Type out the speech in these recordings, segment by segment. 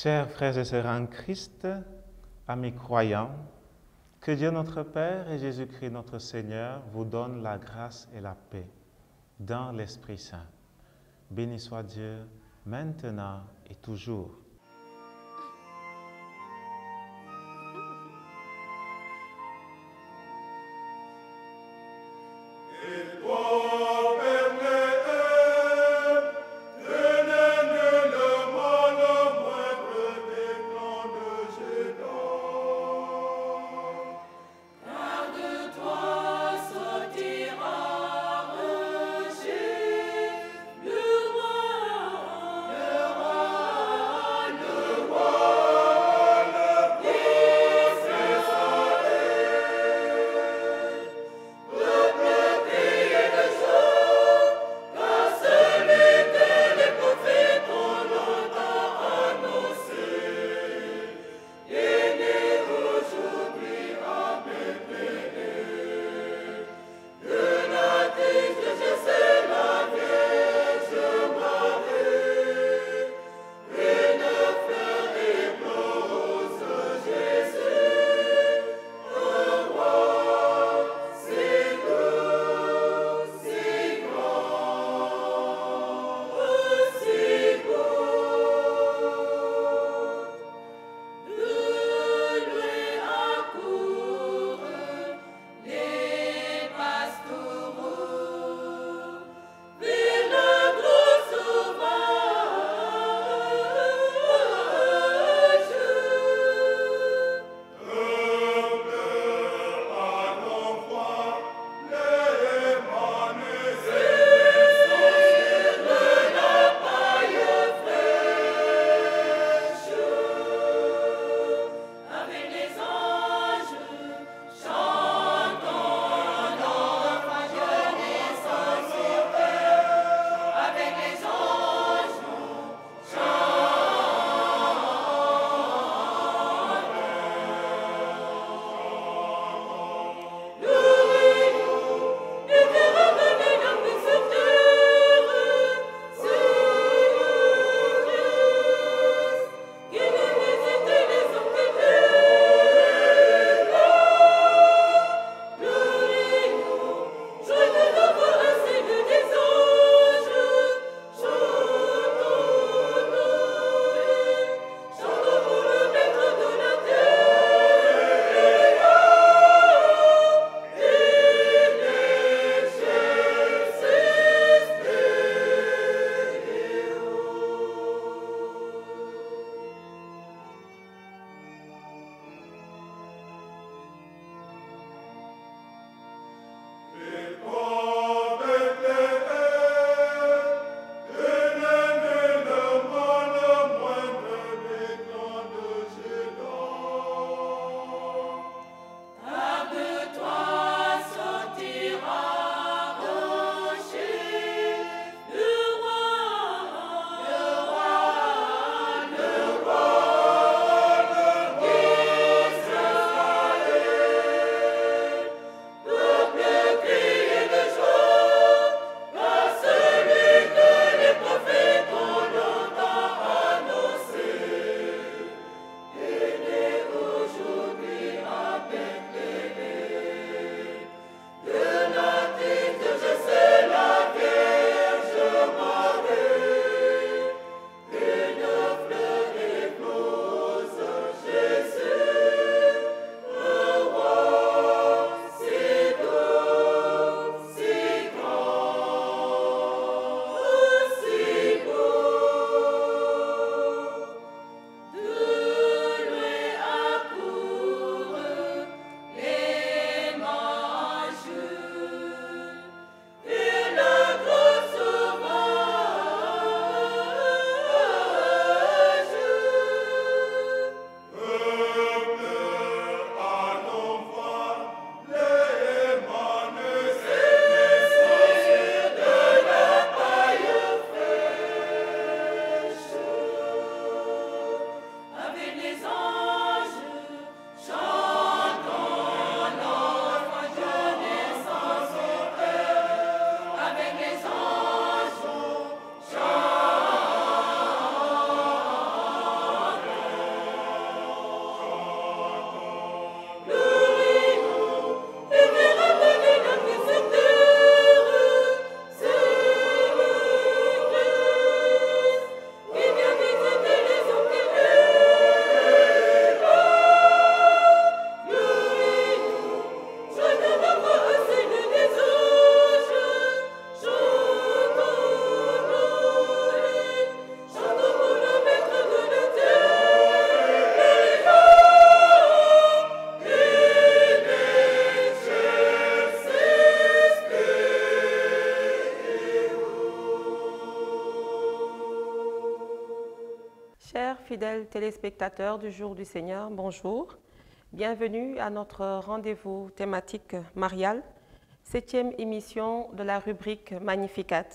Chers frères et sœurs en Christ, amis croyants, que Dieu notre Père et Jésus-Christ notre Seigneur vous donnent la grâce et la paix dans l'Esprit Saint. Béni soit Dieu, maintenant et toujours. fidèles téléspectateurs du Jour du Seigneur, bonjour. Bienvenue à notre rendez-vous thématique marial, 7e émission de la rubrique Magnificat.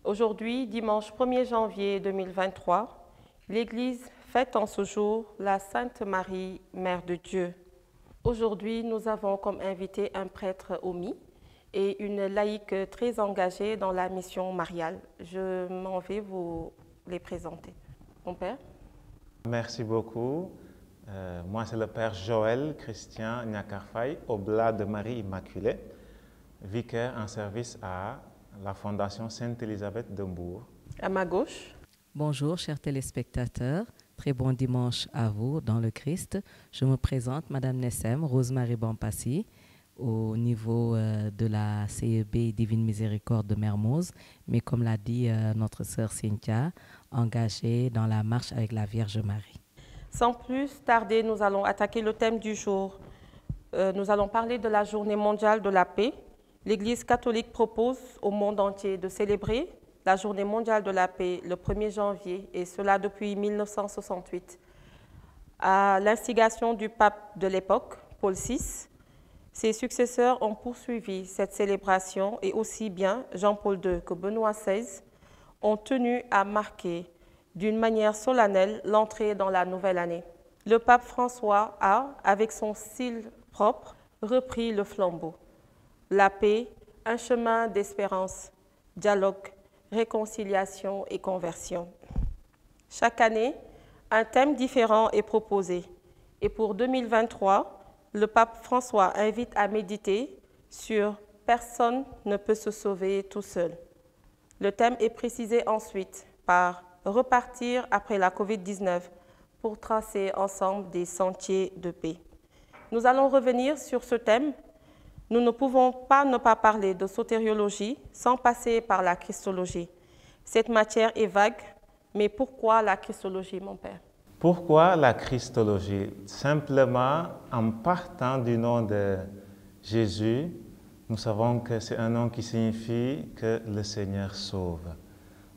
Aujourd'hui, dimanche 1er janvier 2023, l'Église fête en ce jour la Sainte Marie, Mère de Dieu. Aujourd'hui, nous avons comme invité un prêtre omis et une laïque très engagée dans la mission mariale. Je m'en vais vous les présenter. Mon père. Merci beaucoup. Moi, c'est le père Joël Christian Nyakarfay, oblat de Marie Immaculée, vicaire en service à la Fondation Sainte-Élisabeth de Mbourg. À ma gauche. Bonjour, chers téléspectateurs. Très bon dimanche à vous dans le Christ. Je me présente, Madame Nessem, Rosemary Bampassi, au niveau de la CEB Divine Miséricorde de Mermoz, mais comme l'a dit notre sœur Cynthia, engagée dans la marche avec la Vierge Marie. Sans plus tarder, nous allons attaquer le thème du jour. Nous allons parler de la Journée mondiale de la paix. L'Église catholique propose au monde entier de célébrer la Journée mondiale de la paix le 1er janvier, et cela depuis 1968. À l'instigation du pape de l'époque, Paul VI, ses successeurs ont poursuivi cette célébration et aussi bien Jean-Paul II que Benoît XVI ont tenu à marquer d'une manière solennelle l'entrée dans la nouvelle année. Le pape François a, avec son style propre, repris le flambeau. La paix, un chemin d'espérance, dialogue, réconciliation et conversion. Chaque année, un thème différent est proposé. Et pour 2023, le pape François invite à méditer sur « Personne ne peut se sauver tout seul ». Le thème est précisé ensuite par « Repartir après la Covid-19 » pour tracer ensemble des sentiers de paix. Nous allons revenir sur ce thème. Nous ne pouvons pas ne pas parler de sotériologie sans passer par la christologie. Cette matière est vague, mais pourquoi la christologie, mon père? Pourquoi la christologie? Simplement, en partant du nom de Jésus, nous savons que c'est un nom qui signifie que le Seigneur sauve.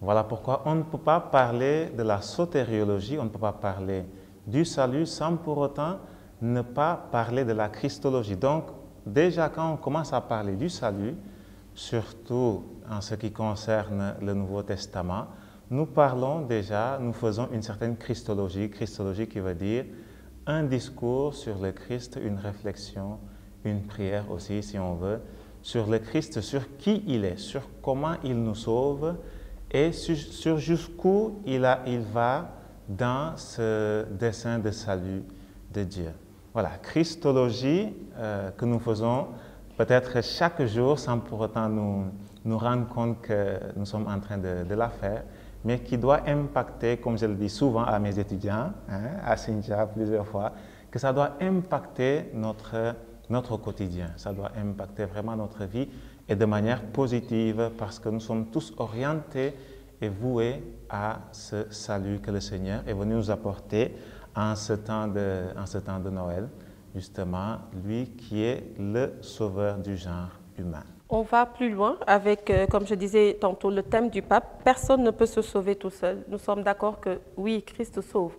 Voilà pourquoi on ne peut pas parler de la sotériologie, on ne peut pas parler du salut sans pour autant ne pas parler de la christologie. Donc, déjà quand on commence à parler du salut, surtout en ce qui concerne le Nouveau Testament, nous parlons déjà, nous faisons une certaine christologie qui veut dire un discours sur le Christ, une réflexion, une prière aussi si on veut, sur le Christ, sur qui il est, sur comment il nous sauve et sur jusqu'où il va dans ce dessein de salut de Dieu. Voilà, christologie que nous faisons peut-être chaque jour sans pour autant nous rendre compte que nous sommes en train de la faire, mais qui doit impacter, comme je le dis souvent à mes étudiants, à Cynthia plusieurs fois, que ça doit impacter notre quotidien, ça doit impacter vraiment notre vie et de manière positive parce que nous sommes tous orientés et voués à ce salut que le Seigneur est venu nous apporter en ce temps de Noël, justement, lui qui est le sauveur du genre humain. On va plus loin avec, comme je disais tantôt, le thème du pape. Personne ne peut se sauver tout seul. Nous sommes d'accord que oui, Christ sauve.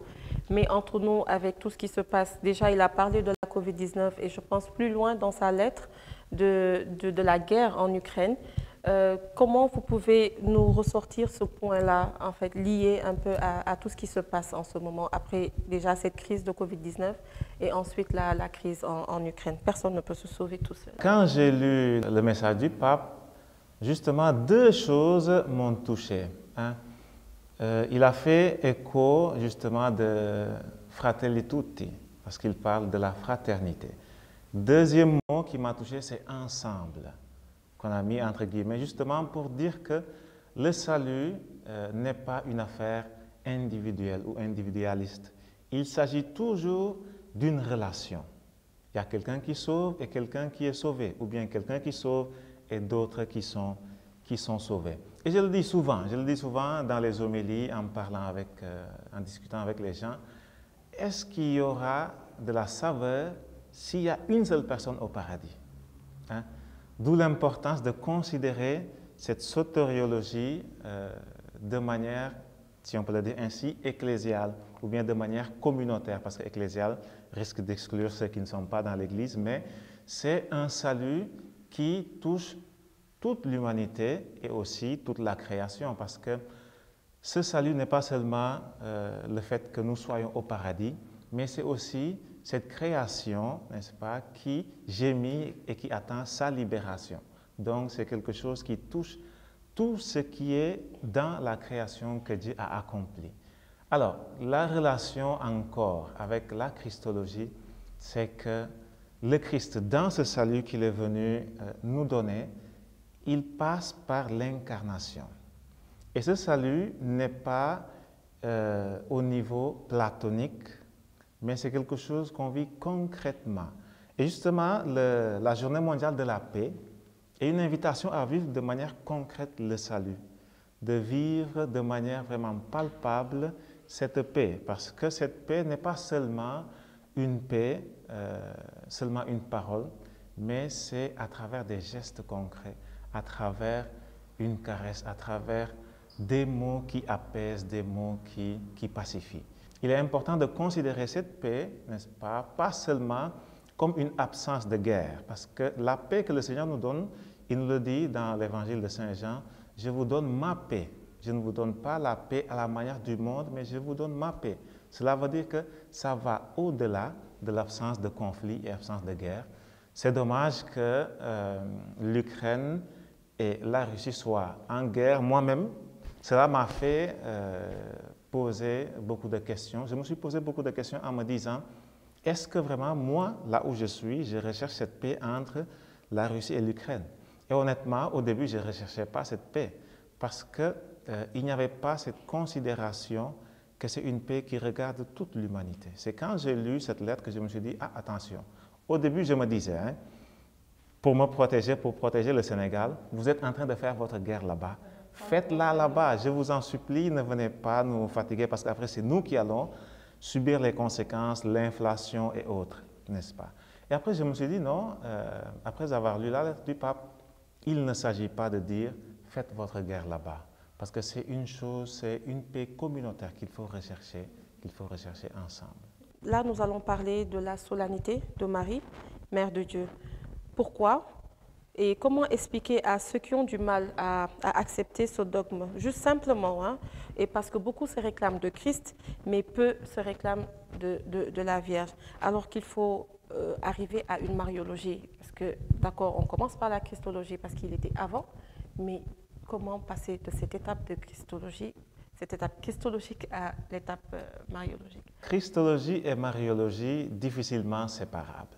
Mais entre nous, avec tout ce qui se passe, déjà il a parlé de la Covid-19 et je pense plus loin dans sa lettre de la guerre en Ukraine. Comment vous pouvez nous ressortir ce point-là, en fait, lié un peu à tout ce qui se passe en ce moment, après déjà cette crise de Covid-19 et ensuite la crise en Ukraine? Personne ne peut se sauver tout seul. Quand j'ai lu le message du pape, justement, deux choses m'ont touché. Il a fait écho justement de Fratelli Tutti, parce qu'il parle de la fraternité. Deuxième mot qui m'a touché, c'est ensemble, qu'on a mis entre guillemets, justement pour dire que le salut n'est pas une affaire individuelle ou individualiste. Il s'agit toujours d'une relation. Il y a quelqu'un qui sauve et quelqu'un qui est sauvé, ou bien quelqu'un qui sauve et d'autres qui sont sauvés. Et je le dis souvent dans les homélies, en discutant avec les gens, est-ce qu'il y aura de la saveur s'il y a une seule personne au paradis? D'où l'importance de considérer cette soteriologie de manière, si on peut le dire ainsi, ecclésiale, ou bien de manière communautaire, parce que ecclésial risque d'exclure ceux qui ne sont pas dans l'Église, mais c'est un salut qui touche toute l'humanité et aussi toute la création, parce que ce salut n'est pas seulement le fait que nous soyons au paradis, mais c'est aussi cette création, n'est-ce pas, qui gémit et qui attend sa libération. Donc c'est quelque chose qui touche tout ce qui est dans la création que Dieu a accompli. Alors, la relation encore avec la Christologie, c'est que le Christ, dans ce salut qu'il est venu nous donner, il passe par l'incarnation. Et ce salut n'est pas au niveau platonique, mais c'est quelque chose qu'on vit concrètement. Et justement, la Journée mondiale de la paix est une invitation à vivre de manière concrète le salut, de vivre de manière vraiment palpable cette paix, parce que cette paix n'est pas seulement une paix, seulement une parole, mais c'est à travers des gestes concrets, à travers une caresse, à travers des mots qui apaisent, des mots qui pacifient. Il est important de considérer cette paix, n'est-ce pas, pas seulement comme une absence de guerre, parce que la paix que le Seigneur nous donne, il nous le dit dans l'évangile de Saint Jean, « Je vous donne ma paix. Je ne vous donne pas la paix à la manière du monde, mais je vous donne ma paix. » Cela veut dire que ça va au-delà de l'absence de conflit et l'absence de guerre. C'est dommage que l'Ukraine et la Russie soient en guerre. Moi-même, cela m'a fait poser beaucoup de questions. Je me suis posé beaucoup de questions en me disant, est-ce que vraiment, moi, là où je suis, je recherche cette paix entre la Russie et l'Ukraine? Et honnêtement, au début, je ne recherchais pas cette paix parce qu'il n'y avait pas cette considération que c'est une paix qui regarde toute l'humanité. C'est quand j'ai lu cette lettre que je me suis dit, ah, attention. Au début, je me disais, hein, pour me protéger, pour protéger le Sénégal, vous êtes en train de faire votre guerre là-bas. Faites-la là-bas, je vous en supplie, ne venez pas nous fatiguer parce qu'après, c'est nous qui allons subir les conséquences, l'inflation et autres, n'est-ce pas? Et après, je me suis dit, non, après avoir lu la lettre du pape, il ne s'agit pas de dire, faites votre guerre là-bas, parce que c'est une chose, c'est une paix communautaire qu'il faut rechercher ensemble. Là, nous allons parler de la solennité de Marie, Mère de Dieu. Pourquoi et comment expliquer à ceux qui ont du mal à accepter ce dogme? Juste simplement, hein, et parce que beaucoup se réclament de Christ, mais peu se réclament de la Vierge, alors qu'il faut arriver à une mariologie. Parce que, d'accord, on commence par la christologie parce qu'il était avant, mais comment passer de cette étape de christologie, cette étape christologique à l'étape mariologique? Christologie et mariologie difficilement séparables.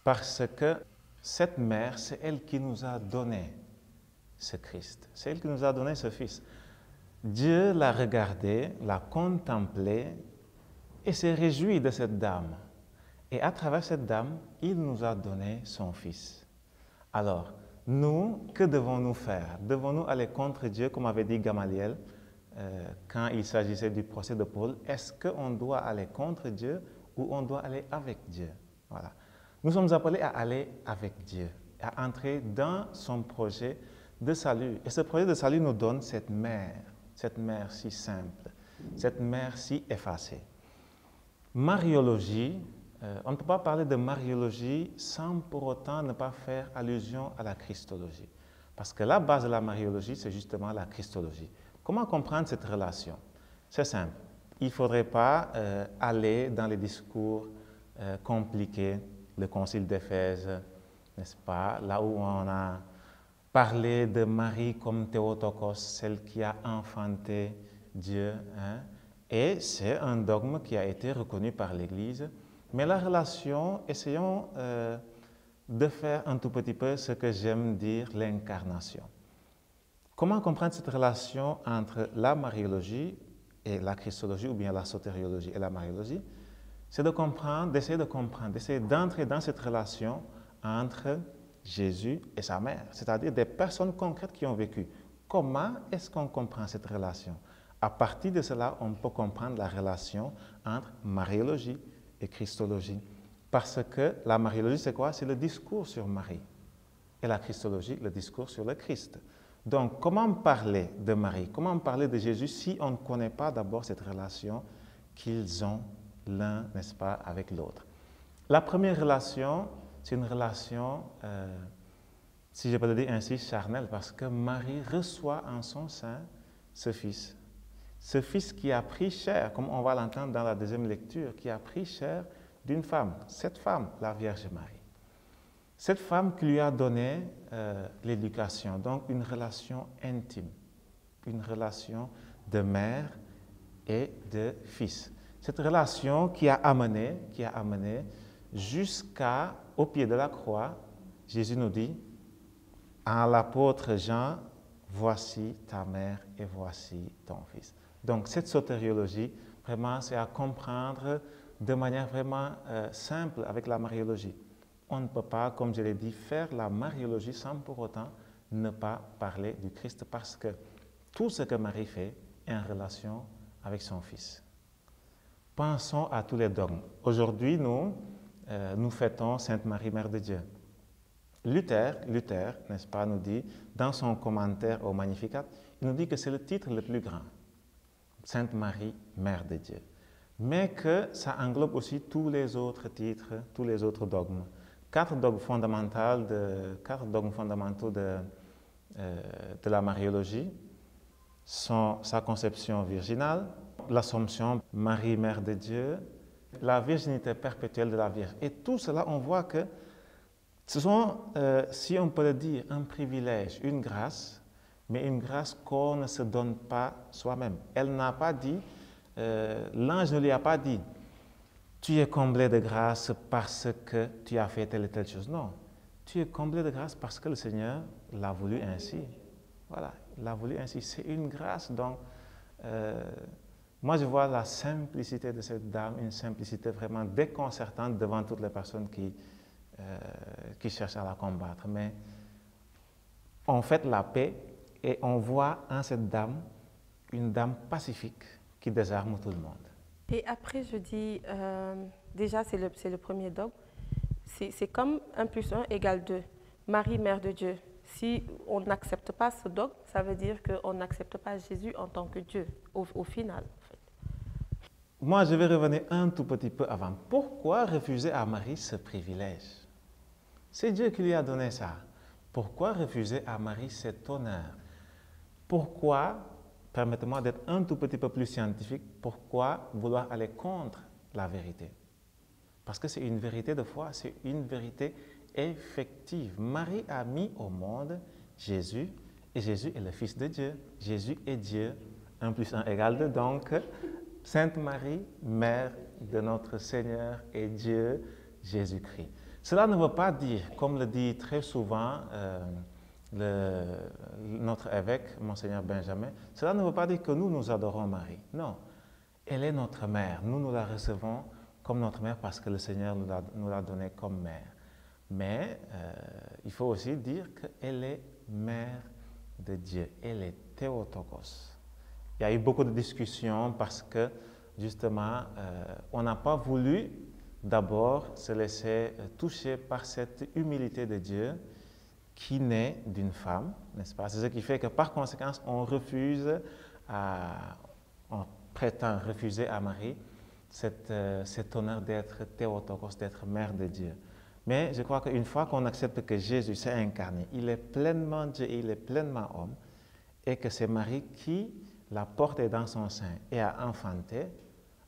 Parce que cette mère, c'est elle qui nous a donné ce Christ. C'est elle qui nous a donné ce Fils. Dieu l'a regardé, l'a contemplé et s'est réjoui de cette dame. Et à travers cette dame, il nous a donné son Fils. Alors, nous, que devons-nous faire? Devons-nous aller contre Dieu, comme avait dit Gamaliel, quand il s'agissait du procès de Paul? Est-ce qu'on doit aller contre Dieu ou on doit aller avec Dieu? Voilà. Nous sommes appelés à aller avec Dieu, à entrer dans son projet de salut. Et ce projet de salut nous donne cette mère si simple, cette mère si effacée. Mariologie, on ne peut pas parler de mariologie sans pour autant ne pas faire allusion à la christologie. Parce que la base de la mariologie, c'est justement la christologie. Comment comprendre cette relation? C'est simple. Il ne faudrait pas aller dans les discours compliqués, le concile d'Éphèse, n'est-ce pas, là où on a parlé de Marie comme Théotokos, celle qui a enfanté Dieu, hein? Et c'est un dogme qui a été reconnu par l'Église. Mais la relation, essayons de faire un tout petit peu ce que j'aime dire l'incarnation. Comment comprendre cette relation entre la mariologie et la christologie, ou bien la sotériologie et la mariologie? C'est de comprendre, d'essayer d'entrer dans cette relation entre Jésus et sa mère, c'est-à-dire des personnes concrètes qui ont vécu. Comment est-ce qu'on comprend cette relation? À partir de cela, on peut comprendre la relation entre mariologie et christologie. Parce que la mariologie, c'est quoi? C'est le discours sur Marie. Et la christologie, le discours sur le Christ. Donc, comment parler de Marie? Comment parler de Jésus si on ne connaît pas d'abord cette relation qu'ils ont l'un, n'est-ce pas, avec l'autre. La première relation, c'est une relation, si je peux le dire ainsi, charnelle, parce que Marie reçoit en son sein ce fils. Ce fils qui a pris chair, comme on va l'entendre dans la deuxième lecture, qui a pris chair d'une femme, cette femme, la Vierge Marie. Cette femme qui lui a donné l'éducation, donc une relation intime, une relation de mère et de fils. Cette relation qui a amené jusqu'au pied de la croix, Jésus nous dit, à l'apôtre Jean, voici ta mère et voici ton fils. Donc cette sotériologie, vraiment, c'est à comprendre de manière vraiment simple avec la mariologie. On ne peut pas, comme je l'ai dit, faire la mariologie sans pour autant ne pas parler du Christ, parce que tout ce que Marie fait est en relation avec son Fils. Pensons à tous les dogmes. Aujourd'hui, nous fêtons Sainte Marie, Mère de Dieu. Luther, n'est-ce pas, nous dit, dans son commentaire au Magnificat, il nous dit que c'est le titre le plus grand, Sainte Marie, Mère de Dieu. Mais que ça englobe aussi tous les autres titres, tous les autres dogmes. Quatre dogmes fondamentaux de la mariologie sont sa conception virginale, l'Assomption, Marie, Mère de Dieu, la virginité perpétuelle de la Vierge. Et tout cela, on voit que ce sont, si on peut le dire, un privilège, une grâce, mais une grâce qu'on ne se donne pas soi-même. Elle n'a pas dit, l'ange ne lui a pas dit, tu es comblé de grâce parce que tu as fait telle et telle chose. Non, tu es comblé de grâce parce que le Seigneur l'a voulu ainsi. Voilà, il l'a voulu ainsi. C'est une grâce. Donc, moi, je vois la simplicité de cette dame, une simplicité vraiment déconcertante devant toutes les personnes qui cherchent à la combattre. Mais on fait la paix et on voit en cette dame une dame pacifique qui désarme tout le monde. Et après, je dis, déjà, c'est le premier dogme. C'est comme 1 plus 1 égale 2. Marie, Mère de Dieu. Si on n'accepte pas ce dogme, ça veut dire qu'on n'accepte pas Jésus en tant que Dieu, au final. En fait. Moi, je vais revenir un tout petit peu avant. Pourquoi refuser à Marie ce privilège? C'est Dieu qui lui a donné ça. Pourquoi refuser à Marie cet honneur? Pourquoi, permettez-moi d'être un tout petit peu plus scientifique, pourquoi vouloir aller contre la vérité? Parce que c'est une vérité de foi, c'est une vérité effective. Marie a mis au monde Jésus, et Jésus est le Fils de Dieu. Jésus est Dieu, 1 plus 1 égale 2. Donc, Sainte Marie, Mère de notre Seigneur et Dieu, Jésus-Christ. Cela ne veut pas dire, comme le dit très souvent notre évêque, Monseigneur Benjamin, cela ne veut pas dire que nous adorons Marie. Non, elle est notre mère. Nous la recevons comme notre mère parce que le Seigneur nous l'a donnée comme mère. Mais il faut aussi dire qu'elle est mère de Dieu. Elle est Théotokos. Il y a eu beaucoup de discussions parce que, justement, on n'a pas voulu d'abord se laisser toucher par cette humilité de Dieu qui naît d'une femme, n'est-ce pas? C'est ce qui fait que, par conséquent, on prétend refuser à Marie cet honneur d'être Théotokos, d'être mère de Dieu. Mais je crois qu'une fois qu'on accepte que Jésus s'est incarné, il est pleinement Dieu et il est pleinement homme, et que c'est Marie qui l'a porté dans son sein et a enfanté,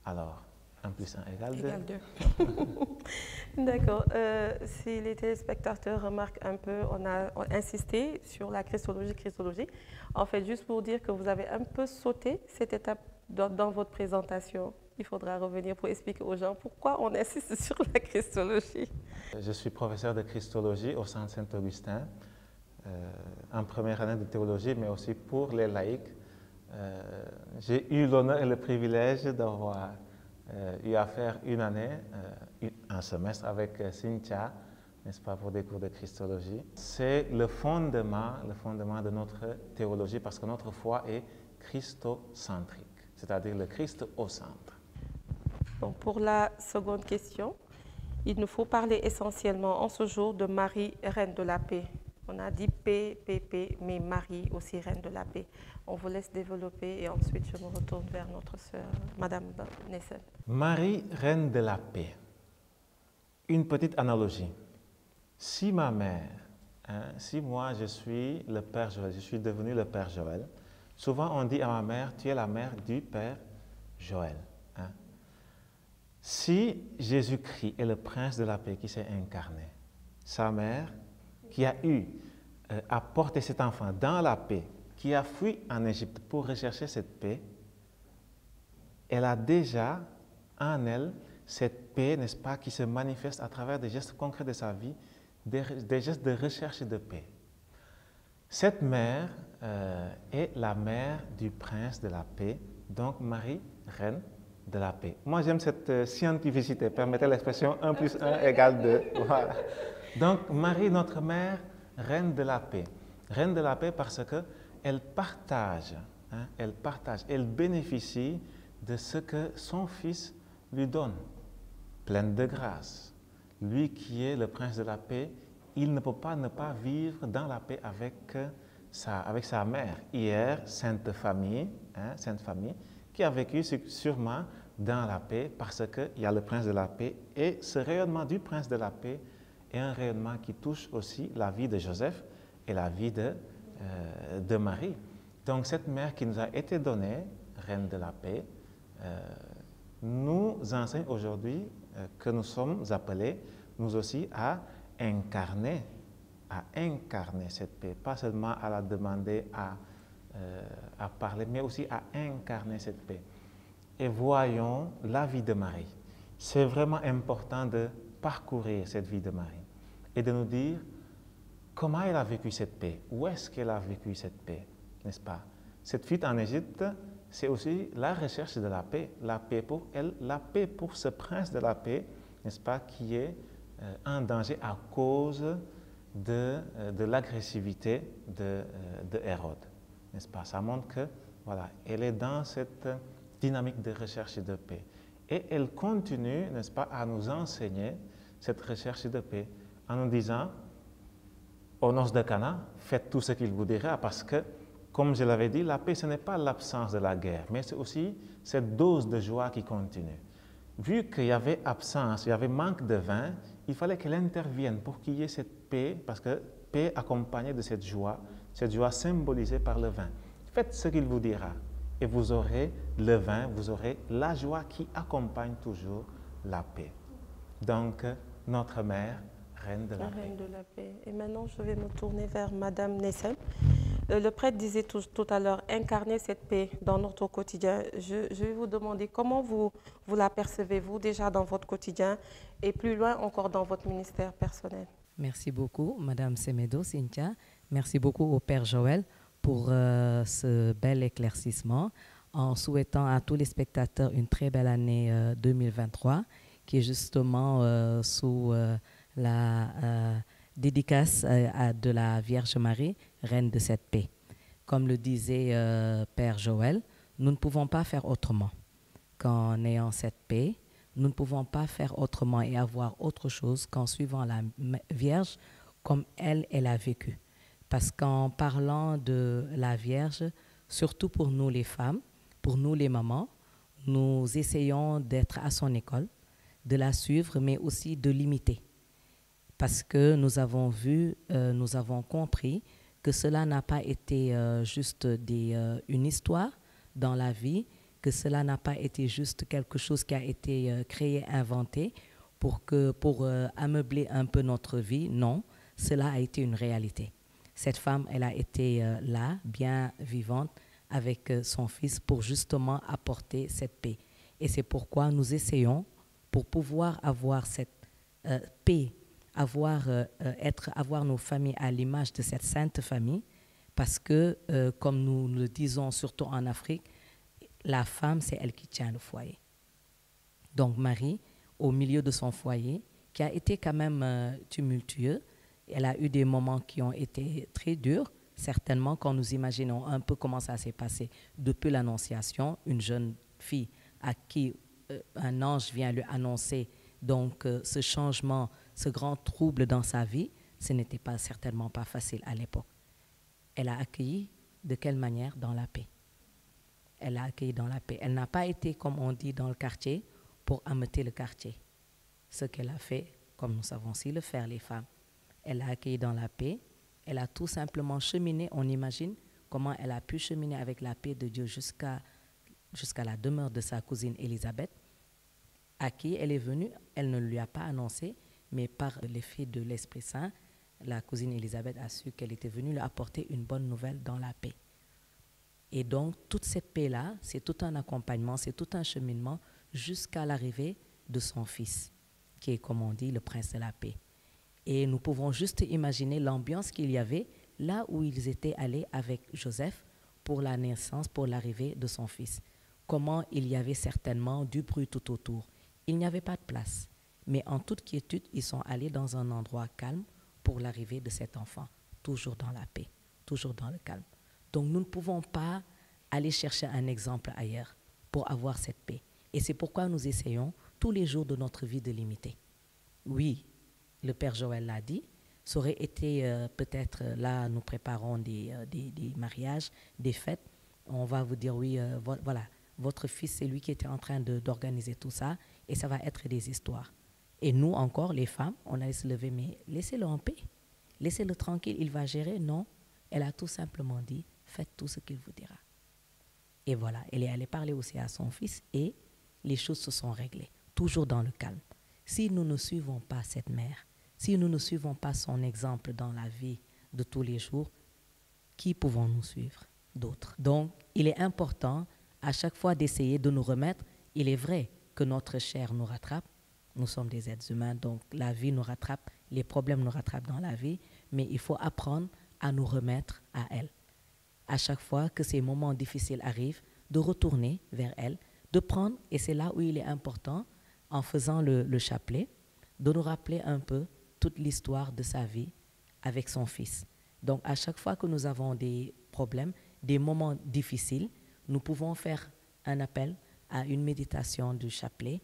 alors 1 plus 1 égale 2. D'accord. Si les téléspectateurs remarquent un peu, on a insisté sur la christologie. En fait, juste pour dire que vous avez un peu sauté cette étape dans votre présentation. Il faudra revenir pour expliquer aux gens pourquoi on insiste sur la christologie. Je suis professeur de christologie au Centre Saint-Augustin, en première année de théologie, mais aussi pour les laïcs. J'ai eu l'honneur et le privilège d'avoir eu à faire une année, un semestre avec Cynthia, n'est-ce pas, pour des cours de christologie. C'est le fondement de notre théologie parce que notre foi est christocentrique, c'est-à-dire le Christ au centre. Donc pour la seconde question, il nous faut parler essentiellement en ce jour de Marie, Reine de la paix. On a dit paix, paix, paix, mais Marie aussi reine de la paix. On vous laisse développer et ensuite je me retourne vers notre sœur, Madame Nessem. Marie, reine de la paix. Une petite analogie. Si ma mère, si moi je suis le Père Joël, je suis devenu le Père Joël, souvent on dit à ma mère, tu es la mère du Père Joël. Si Jésus-Christ est le prince de la paix qui s'est incarné, sa mère qui a eu à porter cet enfant dans la paix, qui a fui en Égypte pour rechercher cette paix, elle a déjà en elle cette paix, n'est-ce pas, qui se manifeste à travers des gestes concrets de sa vie, des gestes de recherche de paix. Cette mère est la mère du prince de la paix, donc Marie, reine de la paix. Moi, j'aime cette scientificité, permettez l'expression 1 plus 1 égale 2. Voilà. Donc, Marie, notre mère, reine de la paix. Reine de la paix parce qu'elle partage, elle bénéficie de ce que son Fils lui donne, pleine de grâce. Lui qui est le prince de la paix, il ne peut pas ne pas vivre dans la paix avec sa mère. Hier, Sainte Famille, qui a vécu sûrement dans la paix parce qu'il y a le prince de la paix. Et ce rayonnement du prince de la paix est un rayonnement qui touche aussi la vie de Joseph et la vie de Marie. Donc cette mère qui nous a été donnée, reine de la paix, nous enseigne aujourd'hui que nous sommes appelés, nous aussi, à incarner cette paix, pas seulement à la demander, à parler, mais aussi à incarner cette paix. Et voyons la vie de Marie. C'est vraiment important de parcourir cette vie de Marie et de nous dire comment elle a vécu cette paix, où est-ce qu'elle a vécu cette paix, n'est-ce pas? Cette fuite en Égypte, c'est aussi la recherche de la paix pour elle, la paix pour ce prince de la paix, n'est-ce pas, qui est en danger à cause de l'agressivité de Hérode, n'est-ce pas? Ça montre que, voilà, elle est dans cette dynamique de recherche de paix. Et elle continue, n'est-ce pas, à nous enseigner cette recherche de paix en nous disant, aux noces de Cana, faites tout ce qu'il vous dira, parce que, comme je l'avais dit, la paix, ce n'est pas l'absence de la guerre, mais c'est aussi cette dose de joie qui continue. Vu qu'il y avait absence, il y avait manque de vin, il fallait qu'elle intervienne pour qu'il y ait cette paix, parce que paix accompagnée de cette joie symbolisée par le vin. Faites ce qu'il vous dira, et vous aurez le vin, vous aurez la joie qui accompagne toujours la paix. Donc, notre mère, reine de la paix. Reine de la paix. Et maintenant, je vais me tourner vers Madame Nessem. Le prêtre disait tout à l'heure, incarner cette paix dans notre quotidien. Je vais vous demander comment vous la percevez-vous déjà dans votre quotidien et plus loin encore dans votre ministère personnel. Merci beaucoup, Madame Semedo, Cynthia. Merci beaucoup au Père Joël pour ce bel éclaircissement, en souhaitant à tous les spectateurs une très belle année 2023, qui est justement sous la dédicace de la Vierge Marie, reine de cette paix. Comme le disait Père Joël, nous ne pouvons pas faire autrement qu'en ayant cette paix. Nous ne pouvons pas faire autrement et avoir autre chose qu'en suivant la Vierge comme elle a vécu. Parce qu'en parlant de la Vierge, surtout pour nous les femmes, pour nous les mamans, nous essayons d'être à son école, de la suivre, mais aussi de l'imiter. Parce que nous avons vu, nous avons compris que cela n'a pas été juste une histoire dans la vie, que cela n'a pas été juste quelque chose qui a été créé, inventé pour ameubler un peu notre vie. Non, cela a été une réalité. Cette femme, elle a été là, bien vivante, avec son fils pour justement apporter cette paix. Et c'est pourquoi nous essayons, pour pouvoir avoir cette paix, avoir nos familles à l'image de cette sainte famille, parce que, comme nous le disons surtout en Afrique, la femme, c'est elle qui tient le foyer. Donc Marie, au milieu de son foyer, qui a été quand même tumultueux, elle a eu des moments qui ont été très durs, certainement quand nous imaginons un peu comment ça s'est passé depuis l'Annonciation, une jeune fille à qui un ange vient lui annoncer donc ce changement, ce grand trouble dans sa vie, ce n'était certainement pas facile à l'époque. Elle a accueilli de quelle manière? Dans la paix. Elle a accueilli dans la paix. Elle n'a pas été, comme on dit dans le quartier, pour ameuter le quartier. Ce qu'elle a fait, comme nous savons aussi le faire les femmes. Elle a accueilli dans la paix. Elle a tout simplement cheminé, on imagine comment elle a pu cheminer avec la paix de Dieu jusqu'à la demeure de sa cousine Élisabeth, à qui elle est venue. Elle ne lui a pas annoncé, mais par l'effet de l'Esprit Saint, la cousine Élisabeth a su qu'elle était venue lui apporter une bonne nouvelle dans la paix. Et donc, toute cette paix-là, c'est tout un accompagnement, c'est tout un cheminement jusqu'à l'arrivée de son fils, qui est, comme on dit, le prince de la paix. Et nous pouvons juste imaginer l'ambiance qu'il y avait là où ils étaient allés avec Joseph pour la naissance, pour l'arrivée de son fils. Comment il y avait certainement du bruit tout autour. Il n'y avait pas de place. Mais en toute quiétude, ils sont allés dans un endroit calme pour l'arrivée de cet enfant, toujours dans la paix, toujours dans le calme. Donc nous ne pouvons pas aller chercher un exemple ailleurs pour avoir cette paix. Et c'est pourquoi nous essayons tous les jours de notre vie de l'imiter. Oui, le Père Joël l'a dit, ça aurait été peut-être là, nous préparons des mariages, des fêtes. On va vous dire, oui, voilà, votre fils, c'est lui qui était en train d'organiser tout ça, et ça va être des histoires. Et nous, encore, les femmes, on allait se lever, mais laissez-le en paix, laissez-le tranquille, il va gérer. Non, elle a tout simplement dit, faites tout ce qu'il vous dira. Et voilà, elle est allée parler aussi à son fils, et les choses se sont réglées, toujours dans le calme. Si nous ne suivons pas cette mère, si nous ne suivons pas son exemple dans la vie de tous les jours, qui pouvons-nous suivre d'autres? Donc, il est important à chaque fois d'essayer de nous remettre. Il est vrai que notre chair nous rattrape. Nous sommes des êtres humains, donc la vie nous rattrape, les problèmes nous rattrapent dans la vie, mais il faut apprendre à nous remettre à elle. À chaque fois que ces moments difficiles arrivent, de retourner vers elle, de prendre, et c'est là où il est important, en faisant le chapelet, de nous rappeler un peu toute l'histoire de sa vie avec son fils. Donc, à chaque fois que nous avons des problèmes, des moments difficiles, nous pouvons faire un appel à une méditation du chapelet,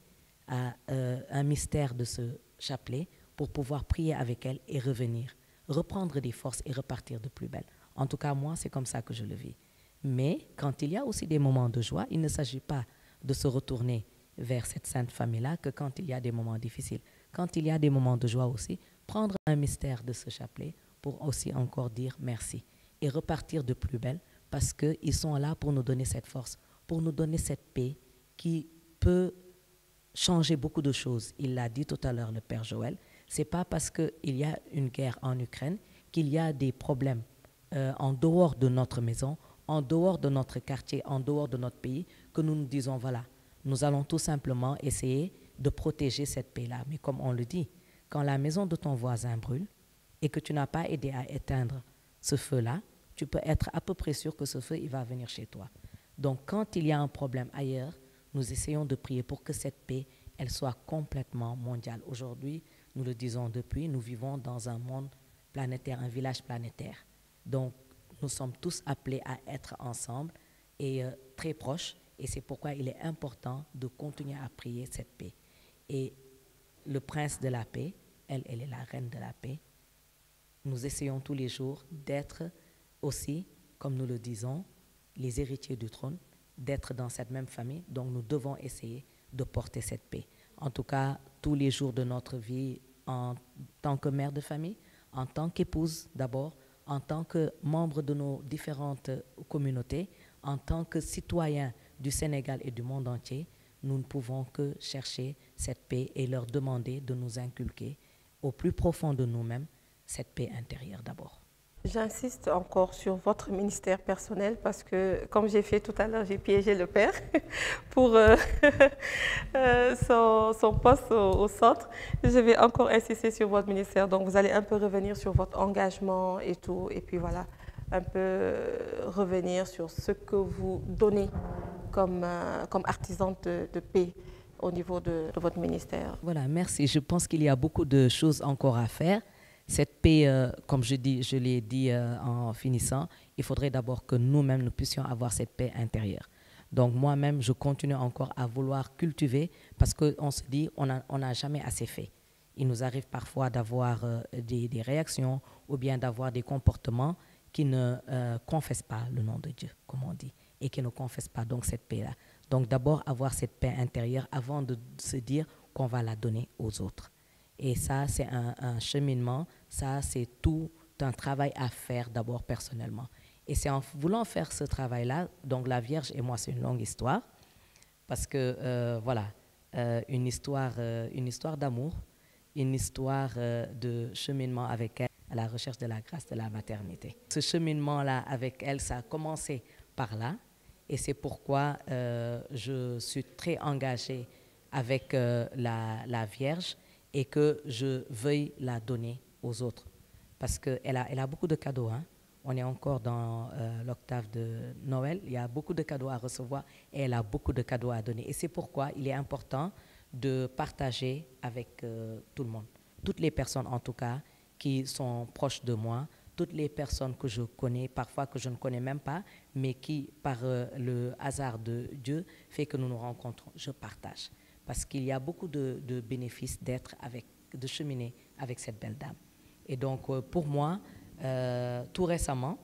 à un mystère de ce chapelet, pour pouvoir prier avec elle et revenir, reprendre des forces et repartir de plus belle. En tout cas, moi, c'est comme ça que je le vis. Mais quand il y a aussi des moments de joie, il ne s'agit pas de se retourner vers cette sainte famille-là que quand il y a des moments difficiles. Quand il y a des moments de joie aussi, prendre un mystère de ce chapelet pour aussi encore dire merci et repartir de plus belle, parce qu'ils sont là pour nous donner cette force, pour nous donner cette paix qui peut changer beaucoup de choses. Il l'a dit tout à l'heure, le Père Joël, c'est pas parce qu'il y a une guerre en Ukraine qu'il y a des problèmes en dehors de notre maison, en dehors de notre quartier, en dehors de notre pays, que nous nous disons, voilà, nous allons tout simplement essayer de protéger cette paix-là. Mais comme on le dit, quand la maison de ton voisin brûle et que tu n'as pas aidé à éteindre ce feu-là, tu peux être à peu près sûr que ce feu, il va venir chez toi. Donc, quand il y a un problème ailleurs, nous essayons de prier pour que cette paix, elle soit complètement mondiale. Aujourd'hui, nous le disons depuis, nous vivons dans un monde planétaire, un village planétaire. Donc, nous sommes tous appelés à être ensemble et très proches. Et c'est pourquoi il est important de continuer à prier cette paix. Et le prince de la paix, elle est la reine de la paix. Nous essayons tous les jours d'être aussi, comme nous le disons, les héritiers du trône, d'être dans cette même famille. Donc nous devons essayer de porter cette paix. En tout cas, tous les jours de notre vie, en tant que mère de famille, en tant qu'épouse d'abord, en tant que membre de nos différentes communautés, en tant que citoyen du Sénégal et du monde entier, nous ne pouvons que chercher cette paix et leur demander de nous inculquer au plus profond de nous-mêmes cette paix intérieure d'abord. J'insiste encore sur votre ministère personnel parce que, comme j'ai fait tout à l'heure, j'ai piégé le Père pour son poste au centre. Je vais encore insister sur votre ministère. Donc, vous allez un peu revenir sur votre engagement et tout. Et puis voilà, un peu revenir sur ce que vous donnez comme artisan de paix au niveau de votre ministère. Voilà, merci. Je pense qu'il y a beaucoup de choses encore à faire. Cette paix, comme je l'ai dit en finissant, il faudrait d'abord que nous-mêmes, nous puissions avoir cette paix intérieure. Donc moi-même, je continue encore à vouloir cultiver parce qu'on se dit on n'a jamais assez fait. Il nous arrive parfois d'avoir des réactions ou bien d'avoir des comportements qui ne confessent pas le nom de Dieu, comme on dit, et qui ne confessent pas donc cette paix-là. Donc d'abord avoir cette paix intérieure avant de se dire qu'on va la donner aux autres. Et ça, c'est un cheminement, ça, c'est tout un travail à faire d'abord personnellement. Et c'est en voulant faire ce travail-là, donc la Vierge et moi, c'est une longue histoire, parce que voilà, une histoire d'amour, une histoire de cheminement avec elle, à la recherche de la grâce de la maternité. Ce cheminement-là avec elle, ça a commencé par là, et c'est pourquoi je suis très engagée avec la Vierge et que je veuille la donner aux autres. Parce qu'elle a beaucoup de cadeaux. Hein. On est encore dans l'octave de Noël. Il y a beaucoup de cadeaux à recevoir et elle a beaucoup de cadeaux à donner. Et c'est pourquoi il est important de partager avec tout le monde. Toutes les personnes, en tout cas, qui sont proches de moi, toutes les personnes que je connais, parfois que je ne connais même pas, mais qui, par le hasard de Dieu, fait que nous nous rencontrons. Je partage. Parce qu'il y a beaucoup de bénéfices de cheminer avec cette belle dame. Et donc, pour moi, tout récemment,